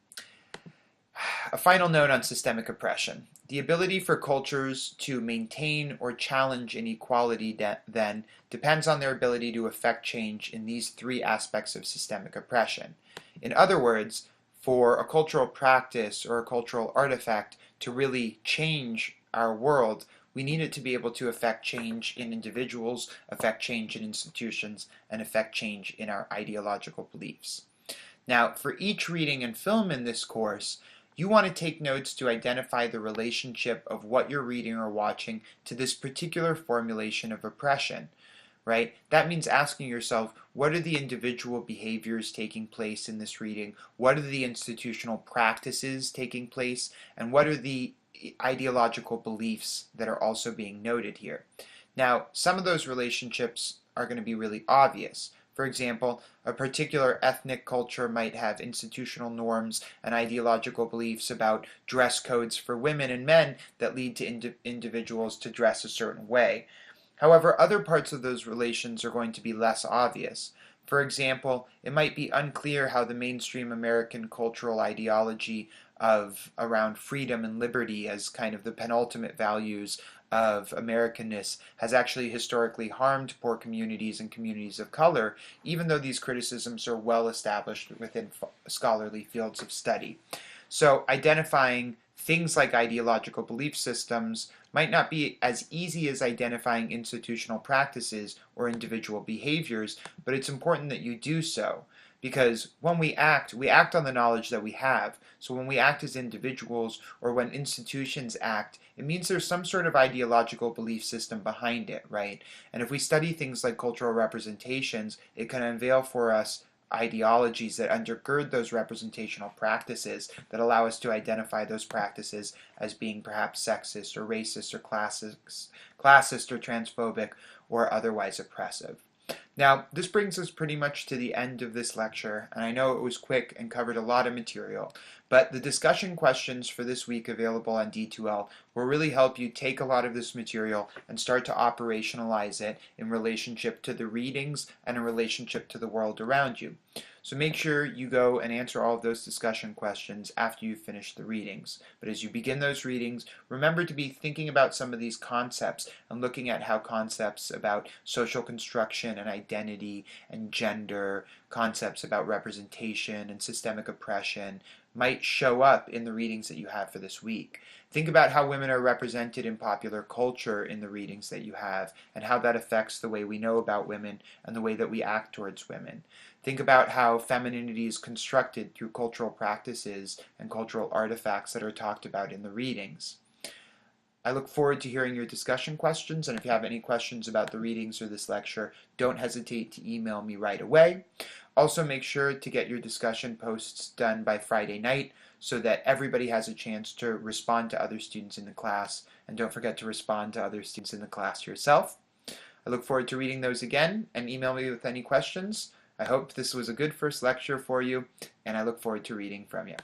A final note on systemic oppression. The ability for cultures to maintain or challenge inequality then depends on their ability to affect change in these three aspects of systemic oppression. In other words, for a cultural practice or a cultural artifact to really change our world, we need it to be able to affect change in individuals, affect change in institutions, and affect change in our ideological beliefs. Now, for each reading and film in this course, you want to take notes to identify the relationship of what you're reading or watching to this particular formulation of oppression, right? That means asking yourself, what are the individual behaviors taking place in this reading? What are the institutional practices taking place? And what are the ideological beliefs that are also being noted here? Now, some of those relationships are going to be really obvious. For example, a particular ethnic culture might have institutional norms and ideological beliefs about dress codes for women and men that lead to individuals to dress a certain way. However, other parts of those relations are going to be less obvious. For example, it might be unclear how the mainstream American cultural ideology of around freedom and liberty as kind of the penultimate values of Americanness has actually historically harmed poor communities and communities of color, even though these criticisms are well established within scholarly fields of study. So identifying things like ideological belief systems might not be as easy as identifying institutional practices or individual behaviors, but it's important that you do so. Because when we act on the knowledge that we have. So when we act as individuals or when institutions act, it means there's some sort of ideological belief system behind it, right? And if we study things like cultural representations, it can unveil for us ideologies that undergird those representational practices that allow us to identify those practices as being perhaps sexist or racist or classist or transphobic or otherwise oppressive. Now, this brings us pretty much to the end of this lecture, and I know it was quick and covered a lot of material, but the discussion questions for this week available on D2L will really help you take a lot of this material and start to operationalize it in relationship to the readings and in relationship to the world around you. So make sure you go and answer all of those discussion questions after you finish the readings. But as you begin those readings, remember to be thinking about some of these concepts and looking at how concepts about social construction and identity and gender, concepts about representation and systemic oppression might show up in the readings that you have for this week. Think about how women are represented in popular culture in the readings that you have and how that affects the way we know about women and the way that we act towards women. Think about how femininity is constructed through cultural practices and cultural artifacts that are talked about in the readings. I look forward to hearing your discussion questions, and if you have any questions about the readings or this lecture, don't hesitate to email me right away. Also, make sure to get your discussion posts done by Friday night so that everybody has a chance to respond to other students in the class, and don't forget to respond to other students in the class yourself. I look forward to reading those again, and email me with any questions. I hope this was a good first lecture for you, and I look forward to reading from you.